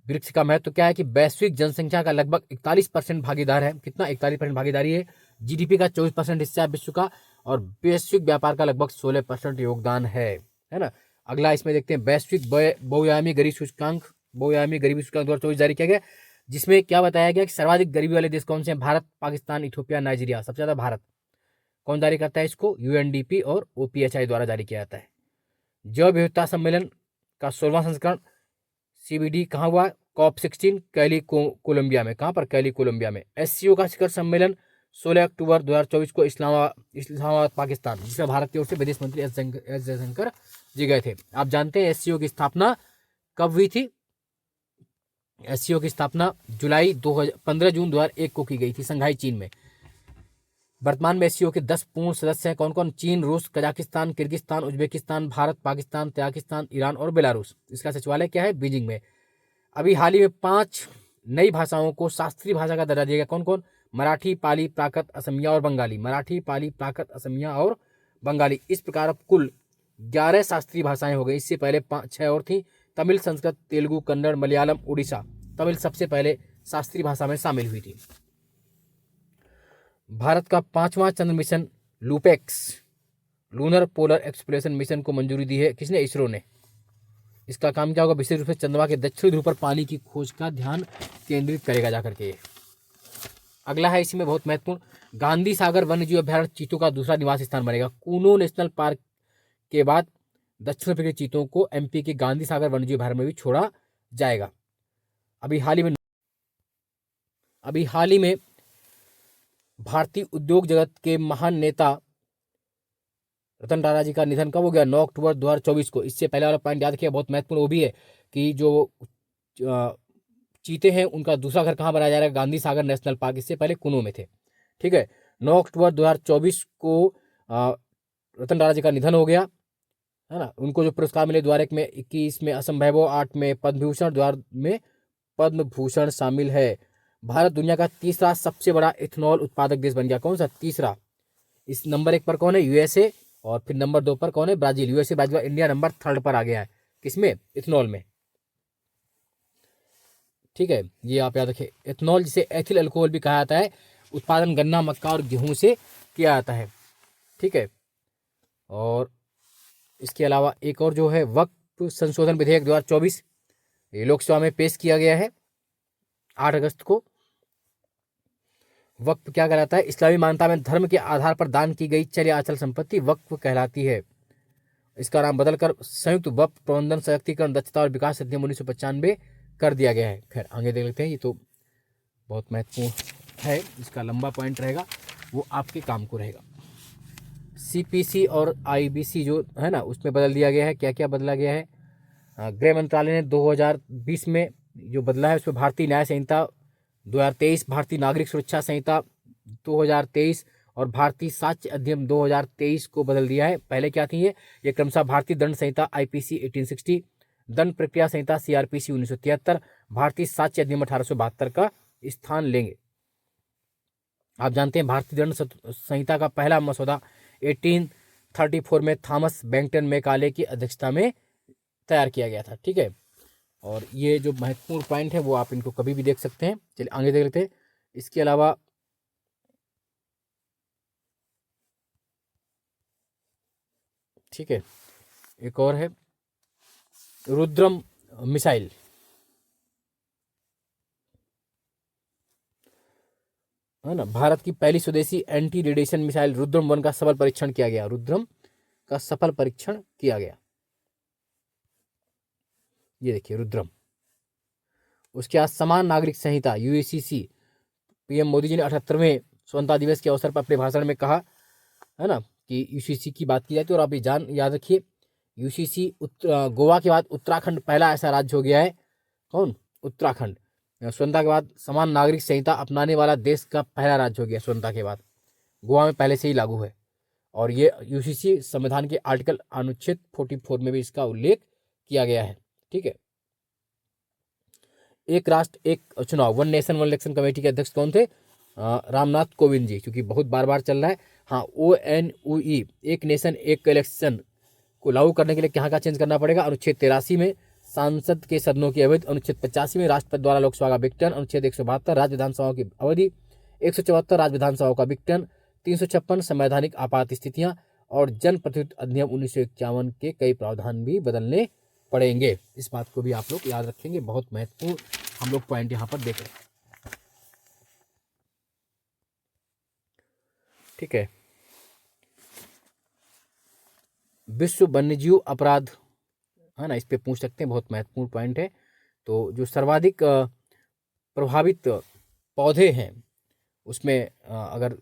ब्रिक्स का महत्व क्या है कि वैश्विक जनसंख्या का लगभग 41% भागीदार है। कितना? 41% भागीदारी है। जीडीपी का 24% हिस्सा है विश्व का। और वैश्विक व्यापार का लगभग 16% योगदान है ना। अगला इसमें देखते हैं वैश्विक बहुआयामी गरीबी सूचकांक 2024 जारी किया गया, जिसमें क्या बताया गया कि सर्वाधिक गरीबी वाले देश कौन से हैं? Bharat, Pakistan, Ethiopia, Nigeria. सबसे ज्यादा भारत। कौन जारी करता है इसको? यूएनडीपी और ओपीएचआई द्वारा जारी किया जाता है। जैव विविधता सम्मेलन का 16वां संस्करण सीबीडी कहाँ हुआ? COP16 कैली कोलंबिया में। कहाँ पर? कैली कोलंबिया में। एससीओ का शिखर सम्मेलन 16 अक्टूबर 2024 को इस्लामाबाद पाकिस्तान, जिसमें भारत की ओर से विदेश मंत्री एस जयशंकर जी गए थे। आप जानते हैं एससीओ की स्थापना कब हुई थी? एससीओ की स्थापना 15 जून 2001 को की गई थी संघाई चीन में। वर्तमान में एससीओ के 10 पूर्ण सदस्य हैं। कौन कौन? चीन, रूस, Kazakhstan, Kyrgyzstan, Uzbekistan, Bharat, Pakistan, Tajikistan, Iran और बेलारूस। इसका सचिवालय क्या है? बीजिंग में। अभी हाल ही में 5 नई भाषाओं को शास्त्रीय भाषा का दर्जा दिया गया। कौन कौन? मराठी, पाली, प्राकृत, असमिया और बंगाली। मराठी, पाली, प्राकृत, असमिया और बंगाली। इस प्रकार अब कुल 11 शास्त्रीय भाषाएं हो गई। इससे पहले 6 और थी, तमिल, संस्कृत, तेलुगु, कन्नड़, मलयालम, उड़ीसा। तमिल सबसे पहले शास्त्रीय भाषा में शामिल हुई थी। भारत का 5वां चंद्र mission LUPEX lunar polar exploration mission को मंजूरी दी है। किसने? इसरो ने। इसका काम क्या होगा? विशेष रूप से चंद्रमा के दक्षिणी ध्रुव पर पानी की खोज का ध्यान केंद्रित करेगा जाकर के। अगला है इसी में बहुत महत्वपूर्ण, गांधी सागर वन्यजीव अभ्यारण्य चीतों का दूसरा निवास स्थान बनेगा। कूनो नेशनल पार्क के बाद दक्षिण अफ्रीकी चीतों को एमपी के गांधी सागर वन्यजीव अभ्यारण्य में भी छोड़ा जाएगा। अभी हाल ही में भारतीय उद्योग जगत के महान नेता रतन टाटा जी का निधन कब हो गया? 9 अक्टूबर 2024 को। इससे पहले वाला पॉइंट याद रखिए, बहुत महत्वपूर्ण वो भी है कि जो चीते हैं उनका दूसरा घर कहाँ बनाया जा रहा है? Gandhi Sagar national park. इससे पहले कुनो में थे। ठीक है, 9 अक्टूबर 2024 को रतन टाटा जी का निधन हो गया है ना। उनको जो पुरस्कार मिले 2001 में, 21 में असम वैभव, 8 में पद्म भूषण, 2000 में पद्म भूषण शामिल है। भारत दुनिया का तीसरा सबसे बड़ा इथेनॉल उत्पादक देश बन गया। कौन सा? तीसरा। इस नंबर 1 पर कौन है? यूएसए। और फिर नंबर 2 पर कौन है? Brazil. USA, Brazil, India number 3 पर आ गया है। किसमें? इथेनॉल में। ठीक है, ये आप याद रखें। इथेनॉल जिसे एथिल अल्कोहल भी कहा जाता है, उत्पादन गन्ना, मक्का और गेहूं से किया जाता है। ठीक है, और इसके अलावा एक और जो है वक्त वक्फ संशोधन विधेयक 2024 ये लोकसभा में पेश किया गया है 8 अगस्त को। वक्फ क्या कहलाता है? इस्लामी मान्यता में धर्म के आधार पर दान की गई चल या अचल संपत्ति वक्फ कहलाती है। इसका नाम बदलकर संयुक्त वक्फ प्रबंधन सशक्तिकरण दक्षता और विकास अधिनियम 1995 कर दिया गया है। खैर आगे देख लेते हैं, ये तो बहुत महत्वपूर्ण है, इसका लंबा पॉइंट रहेगा, वो आपके काम को रहेगा। सीपीसी और आईबीसी जो है ना, उसमें बदल दिया गया है। क्या क्या बदला गया है? गृह मंत्रालय ने 2020 में जो बदला है उसमें भारतीय न्याय संहिता 2023, भारतीय नागरिक सुरक्षा संहिता 2023 और भारतीय साक्ष्य अधिनियम 2023 को बदल दिया है। पहले क्या थी ये क्रमशः भारतीय दंड संहिता आईपीसी 1860, दंड प्रक्रिया संहिता सीआरपीसी 1973, भारतीय साक्ष्य अधिनियम 1872 का स्थान लेंगे। आप जानते हैं भारतीय दंड संहिता का पहला मसौदा 1834 में थॉमस बैंकटन मैकाले की अध्यक्षता में तैयार किया गया था। ठीक है, और ये जो महत्वपूर्ण पॉइंट है वो आप इनको कभी भी देख सकते हैं। चलिए आगे देख लेते हैं। इसके अलावा ठीक है, एक और है रुद्रम मिसाइल। है ना, भारत की पहली स्वदेशी एंटी रेडिएशन मिसाइल रुद्रम 1 का सफल परीक्षण किया गया। रुद्रम का सफल परीक्षण किया गया, ये देखिए रुद्रम। उसके बाद समान नागरिक संहिता यूसीसी, पीएम मोदी जी ने 78वें स्वतंत्रता दिवस के अवसर पर अपने भाषण में कहा है ना कि यूसीसी की बात की जाती है। और आप ये याद रखिए, यूसीसी गोवा के बाद उत्तराखंड पहला ऐसा राज्य हो गया है। कौन? उत्तराखंड। स्वतंत्रता के बाद समान नागरिक संहिता अपनाने वाला देश का पहला राज्य हो गया स्वतंत्रता के बाद। गोवा में पहले से ही लागू है। और ये यूसीसी संविधान के आर्टिकल अनुच्छेद 44 में भी इसका उल्लेख किया गया है। ठीक है, एक राष्ट्र एक चुनाव, one nation one election committee के अध्यक्ष कौन थे? रामनाथ कोविंद जी, क्योंकि बहुत बार बार चल रहा है। हाँ, ONUE एक नेशन एक इलेक्शन को लागू करने के लिए क्या चेंज करना पड़ेगा? अनुच्छेद 83 में सांसद के सदनों की अवधि, अनुच्छेद 85 में राष्ट्रपति द्वारा लोकसभा का विघटन, अनुच्छेद 172 राज्य विधानसभाओं की अवधि, 174 राज्य विधानसभाओं का विघटन, 356 संवैधानिक आपात स्थितियां और जन प्रतिनिधित्व अधिनियम 1951 के कई प्रावधान भी बदलने पड़ेंगे। इस बात को भी आप लोग याद रखेंगे, बहुत महत्वपूर्ण हम लोग पॉइंट यहां पर देख रहे हैं। ठीक है, विश्व वन्यजीव अपराध है ना, इस पे पूछ सकते हैं, बहुत महत्वपूर्ण पॉइंट है। तो जो सर्वाधिक प्रभावित पौधे हैं उसमें अगर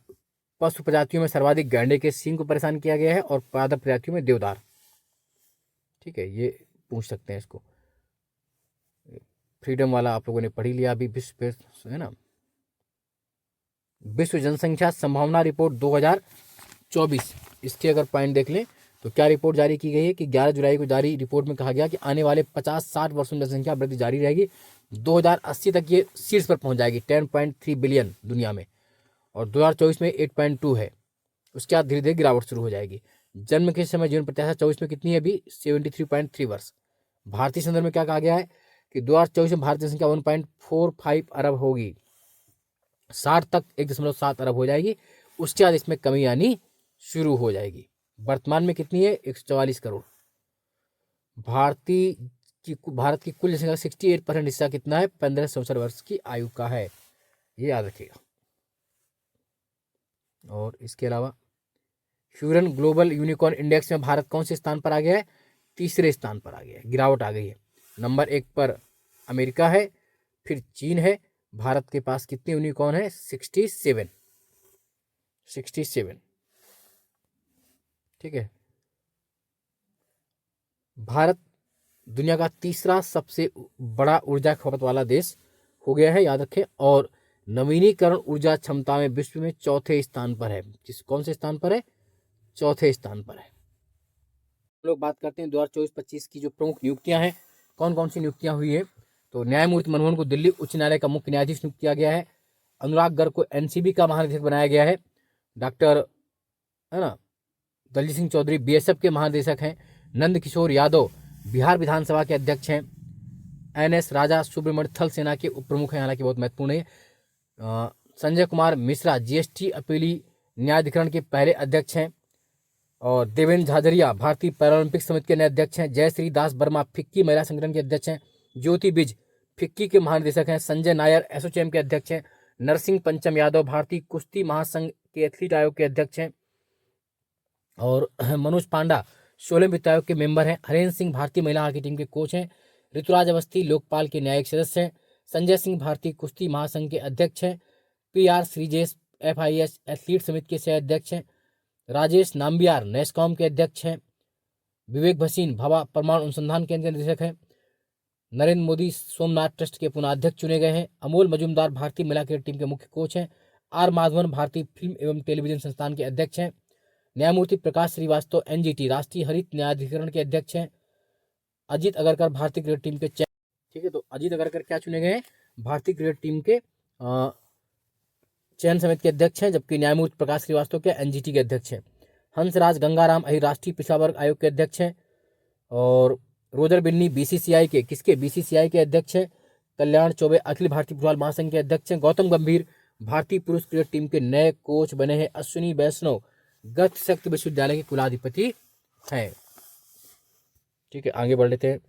पशु प्रजातियों में सर्वाधिक गैंडे के सींग को परेशान किया गया है और पादप प्रजातियों में देवदार। ठीक है, ये पूछ सकते हैं इसको। फ्रीडम वाला आप लोगों ने पढ़ी लिया अभी, विश्व है ना। विश्व जनसंख्या संभावना रिपोर्ट 2024, इसके अगर पॉइंट देख लें तो क्या रिपोर्ट जारी की गई है कि 11 जुलाई को जारी रिपोर्ट में कहा गया कि आने वाले 50-60 वर्षों में जनसंख्या वृद्धि जारी रहेगी। 2080 तक ये शीर्ष पर पहुंच जाएगी 10.3 बिलियन दुनिया में, और 2024 में 8.2 है। उसके बाद धीरे धीरे गिरावट शुरू हो जाएगी। जन्म के समय जीवन प्रत्याशा 24 में कितनी है अभी? 73.3 वर्ष। भारतीय संदर्भ में क्या कहा गया है कि 2024 में भारतीय जनसंख्या 1.45 अरब होगी, 60 तक 1.7 अरब हो जाएगी। उसके बाद इसमें कमी आनी शुरू हो जाएगी। वर्तमान में कितनी है? 144 करोड़। भारत की कुल जनसंख्या 68% हिस्सा कितना है? 15 से 64 वर्ष की आयु का है, ये याद रखिएगा। और इसके अलावा ह्यूरन ग्लोबल यूनिकॉर्न इंडेक्स में भारत कौन से स्थान पर आ गया है? तीसरे स्थान पर आ गया है, गिरावट आ गई है। नंबर 1 पर अमेरिका है, फिर चीन है। भारत के पास कितने यूनिकॉर्न है? 67। ठीक है, भारत दुनिया का तीसरा सबसे बड़ा ऊर्जा खपत वाला देश हो गया है, याद रखें। और नवीनीकरण ऊर्जा क्षमता में विश्व में चौथे स्थान पर है। कौन से स्थान पर है? चौथे स्थान पर है। हम लोग बात करते हैं 2024-25 की जो प्रमुख नियुक्तियां हैं, कौन कौन सी नियुक्तियां हुई है। तो न्यायमूर्ति मनमोहन को दिल्ली उच्च न्यायालय का मुख्य न्यायाधीश नियुक्त किया गया है। अनुराग गर्ग को एनसीबी का महानिदेशक बनाया गया है। डॉक्टर है ना दलजीत सिंह चौधरी बीएसएफ के महानिदेशक हैं। नंद किशोर यादव बिहार विधानसभा के अध्यक्ष हैं। एनएस राजा सुब्रमण्य थल सेना के उप प्रमुख हैं, हालांकि बहुत महत्वपूर्ण है। संजय कुमार मिश्रा जीएसटी अपीली न्यायाधिकरण के पहले अध्यक्ष हैं। और देवेंद्र झाझरिया भारतीय पैरालंपिक समिति के नए अध्यक्ष हैं। जयश्री दास वर्मा फिक्की महिला संगठन के अध्यक्ष हैं। ज्योति बिज फिक्की के महानिदेशक हैं। संजय नायर एसोचैम के अध्यक्ष हैं। नरसिंह पंचम यादव भारतीय कुश्ती महासंघ के एथलीट आयोग के अध्यक्ष हैं। और मनोज पांडा शोले वित्त आयोग के मेंबर हैं। हरेंद्र सिंह भारतीय महिला हॉकी टीम के कोच हैं। ऋतुराज अवस्थी लोकपाल के न्यायिक सदस्य हैं। संजय सिंह भारतीय कुश्ती महासंघ के अध्यक्ष हैं। PR श्रीजेश FIS एथलीट समिति के सह अध्यक्ष हैं। राजेश नाम्बियार नेस्कॉम के अध्यक्ष हैं। विवेक भसीन भाभा परमाणु अनुसंधान केंद्र के निदेशक हैं। नरेंद्र मोदी सोमनाथ ट्रस्ट के पुनः अध्यक्ष चुने गए हैं। अमोल मजूमदार भारतीय महिला क्रिकेट टीम के मुख्य कोच हैं। R माधवन भारतीय फिल्म एवं टेलीविजन संस्थान के अध्यक्ष हैं। न्यायमूर्ति प्रकाश श्रीवास्तव NGT राष्ट्रीय हरित न्यायाधिकरण के अध्यक्ष हैं। अजीत अगरकर भारतीय क्रिकेट टीम के ठीक है, तो अजीत अगरकर क्या चुने गए हैं? भारतीय क्रिकेट टीम के चयन समिति के अध्यक्ष हैं, जबकि न्यायमूर्ति प्रकाश श्रीवास्तव के NGT के अध्यक्ष हैं। हंसराज गंगाराम अहिर राष्ट्रीय पिछड़ा वर्ग आयोग के अध्यक्ष हैं। और रोजर बिन्नी BCCI के BCCI के अध्यक्ष हैं। कल्याण चौबे अखिल भारतीय फुटबॉल महासंघ के अध्यक्ष हैं। गौतम गंभीर भारतीय पुरुष क्रिकेट टीम के नए कोच बने हैं। अश्विनी वैष्णव गत शक्ति विश्वविद्यालय के कुलाधिपति हैं। ठीक है, आगे बढ़ लेते हैं।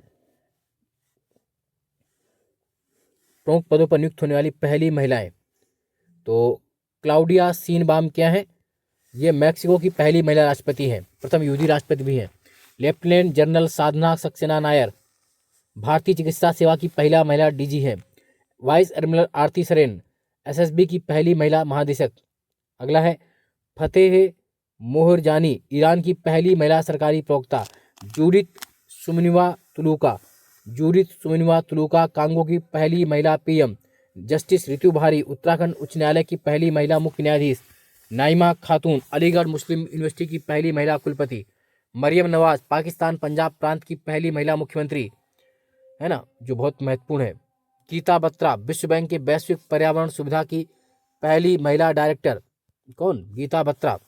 प्रमुख पदों पर नियुक्त होने वाली पहली महिलाएं, तो क्लाउडिया सीनबाम क्या है? ये मैक्सिको की पहली महिला राष्ट्रपति हैं। प्रथम यहूदी राष्ट्रपति भी हैं। लेफ्टिनेंट जनरल साधना सक्सेना नायर भारतीय चिकित्सा सेवा की पहला महिला DG है। वाइस एडमिरल आरती सरेन SSB की पहली महिला महानिदेशक। अगला है फतेह मोहरजानी ईरान की पहली महिला सरकारी प्रवक्ता। जूडिथ सुमिनवा तुलुका कांगो की पहली महिला PM। जस्टिस रितु भारी उत्तराखंड उच्च न्यायालय की पहली महिला मुख्य न्यायाधीश। नाइमा खातून अलीगढ़ मुस्लिम यूनिवर्सिटी की पहली महिला कुलपति। मरियम नवाज पाकिस्तान पंजाब प्रांत की पहली महिला मुख्यमंत्री, है ना, जो बहुत महत्वपूर्ण है। गीता बत्रा विश्व बैंक के वैश्विक पर्यावरण सुविधा की पहली महिला डायरेक्टर। कौन? गीता बत्रा।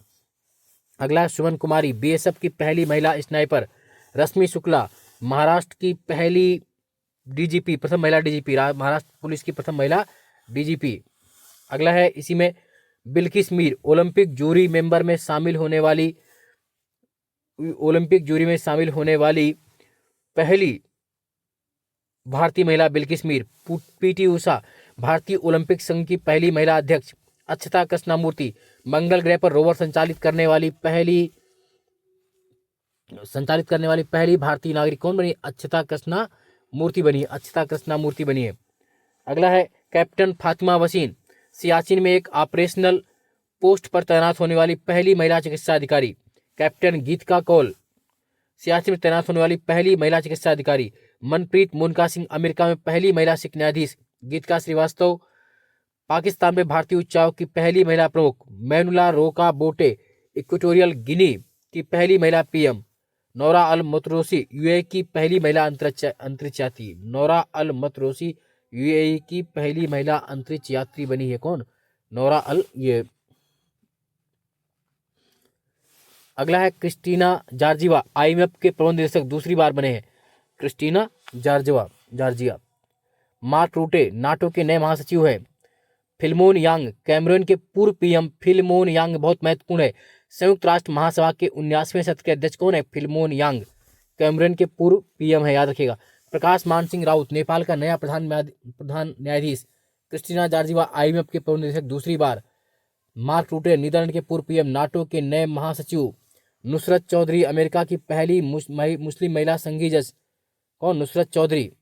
अगला सुमन कुमारी BSF की पहली महिला स्नाइपर। रश्मि शुक्ला महाराष्ट्र की पहली DGP, प्रथम महिला DGP, महाराष्ट्र पुलिस की प्रथम महिला DGP। अगला है इसी में बिल्किस मीर ओलंपिक जूरी में शामिल होने वाली पहली भारतीय महिला बिल्किस मीर। PT उषा भारतीय ओलंपिक संघ की पहली महिला अध्यक्ष। अक्षता कृष्णमूर्ति मंगल ग्रह पर रोवर संचालित करने वाली पहली भारतीय नागरिक कौन बनी? अक्षता कृष्णमूर्ति बनी है। अगला है कैप्टन फातिमा वसीन सियाचिन में एक ऑपरेशनल पोस्ट पर तैनात होने वाली पहली महिला चिकित्सा अधिकारी। कैप्टन गीतिका कौल सियाचिन में तैनात होने वाली पहली महिला चिकित्सा अधिकारी। मनप्रीत मुनका सिंह अमेरिका में पहली महिला सिख न्यायाधीश। गीतिका श्रीवास्तव पाकिस्तान में भारतीय उच्चायोग की पहली महिला प्रमुख। मैनुला रोका बोटे इक्वेटोरियल गिनी की पहली महिला PM। नौरा अल मतरोसी UAE की पहली महिला अंतरिक्ष यात्री। नौरा अल मतरोसी UAE की पहली महिला अंतरिक्ष यात्री बनी है। कौन? नौरा अल ये। अगला है क्रिस्टीना जॉर्जिया IMF के प्रबंध निदेशक दूसरी बार बने हैं। Christina Georgia. Mark Rutte NATO के नए महासचिव है। फिल्मोन यांग कैमरून के पूर्व PM। फिल्मोन यांग बहुत महत्वपूर्ण है। संयुक्त राष्ट्र महासभा के 79वें सत्र के अध्यक्ष कौन है? फिल्मोन यांग कैमरून के पूर्व PM है, याद रखिएगा। प्रकाश मान सिंह राउत नेपाल का नया प्रधान न्यायाधीश। क्रिस्टीना जॉर्जिया IMF के प्रबंध निदेशक दूसरी बार। मार्क रूटे नीदरलैंड के पूर्व PM नाटो के नए महासचिव। नुसरत चौधरी अमेरिका की पहली मुस्लिम महिला संघीय जज। कौन? Nusrat Chaudhary.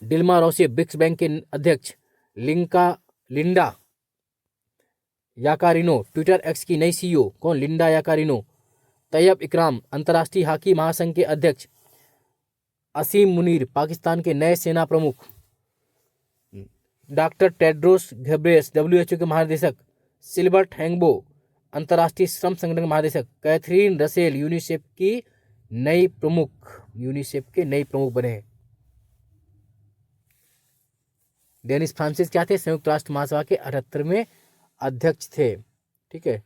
Dilma Rousseff BRICS bank के अध्यक्ष। लिंडा याकारिनो ट्विटर X की नई CEO। कौन? Linda Yaccarino. तैयब इकराम अंतर्राष्ट्रीय हॉकी महासंघ के अध्यक्ष। असीम मुनीर पाकिस्तान के नए सेना प्रमुख। डॉक्टर टेड्रोस घेब्रेयेसस WHO के महानिदेशक। सिल्बर्ट हैंगबो अंतर्राष्ट्रीय श्रम संगठन के महानिदेशक। कैथरीन रसेल यूनिसेफ के नई प्रमुख बने हैं। डेनिस फ्रांसिस क्या थे? संयुक्त राष्ट्र महासभा के 78वें अध्यक्ष थे। ठीक है।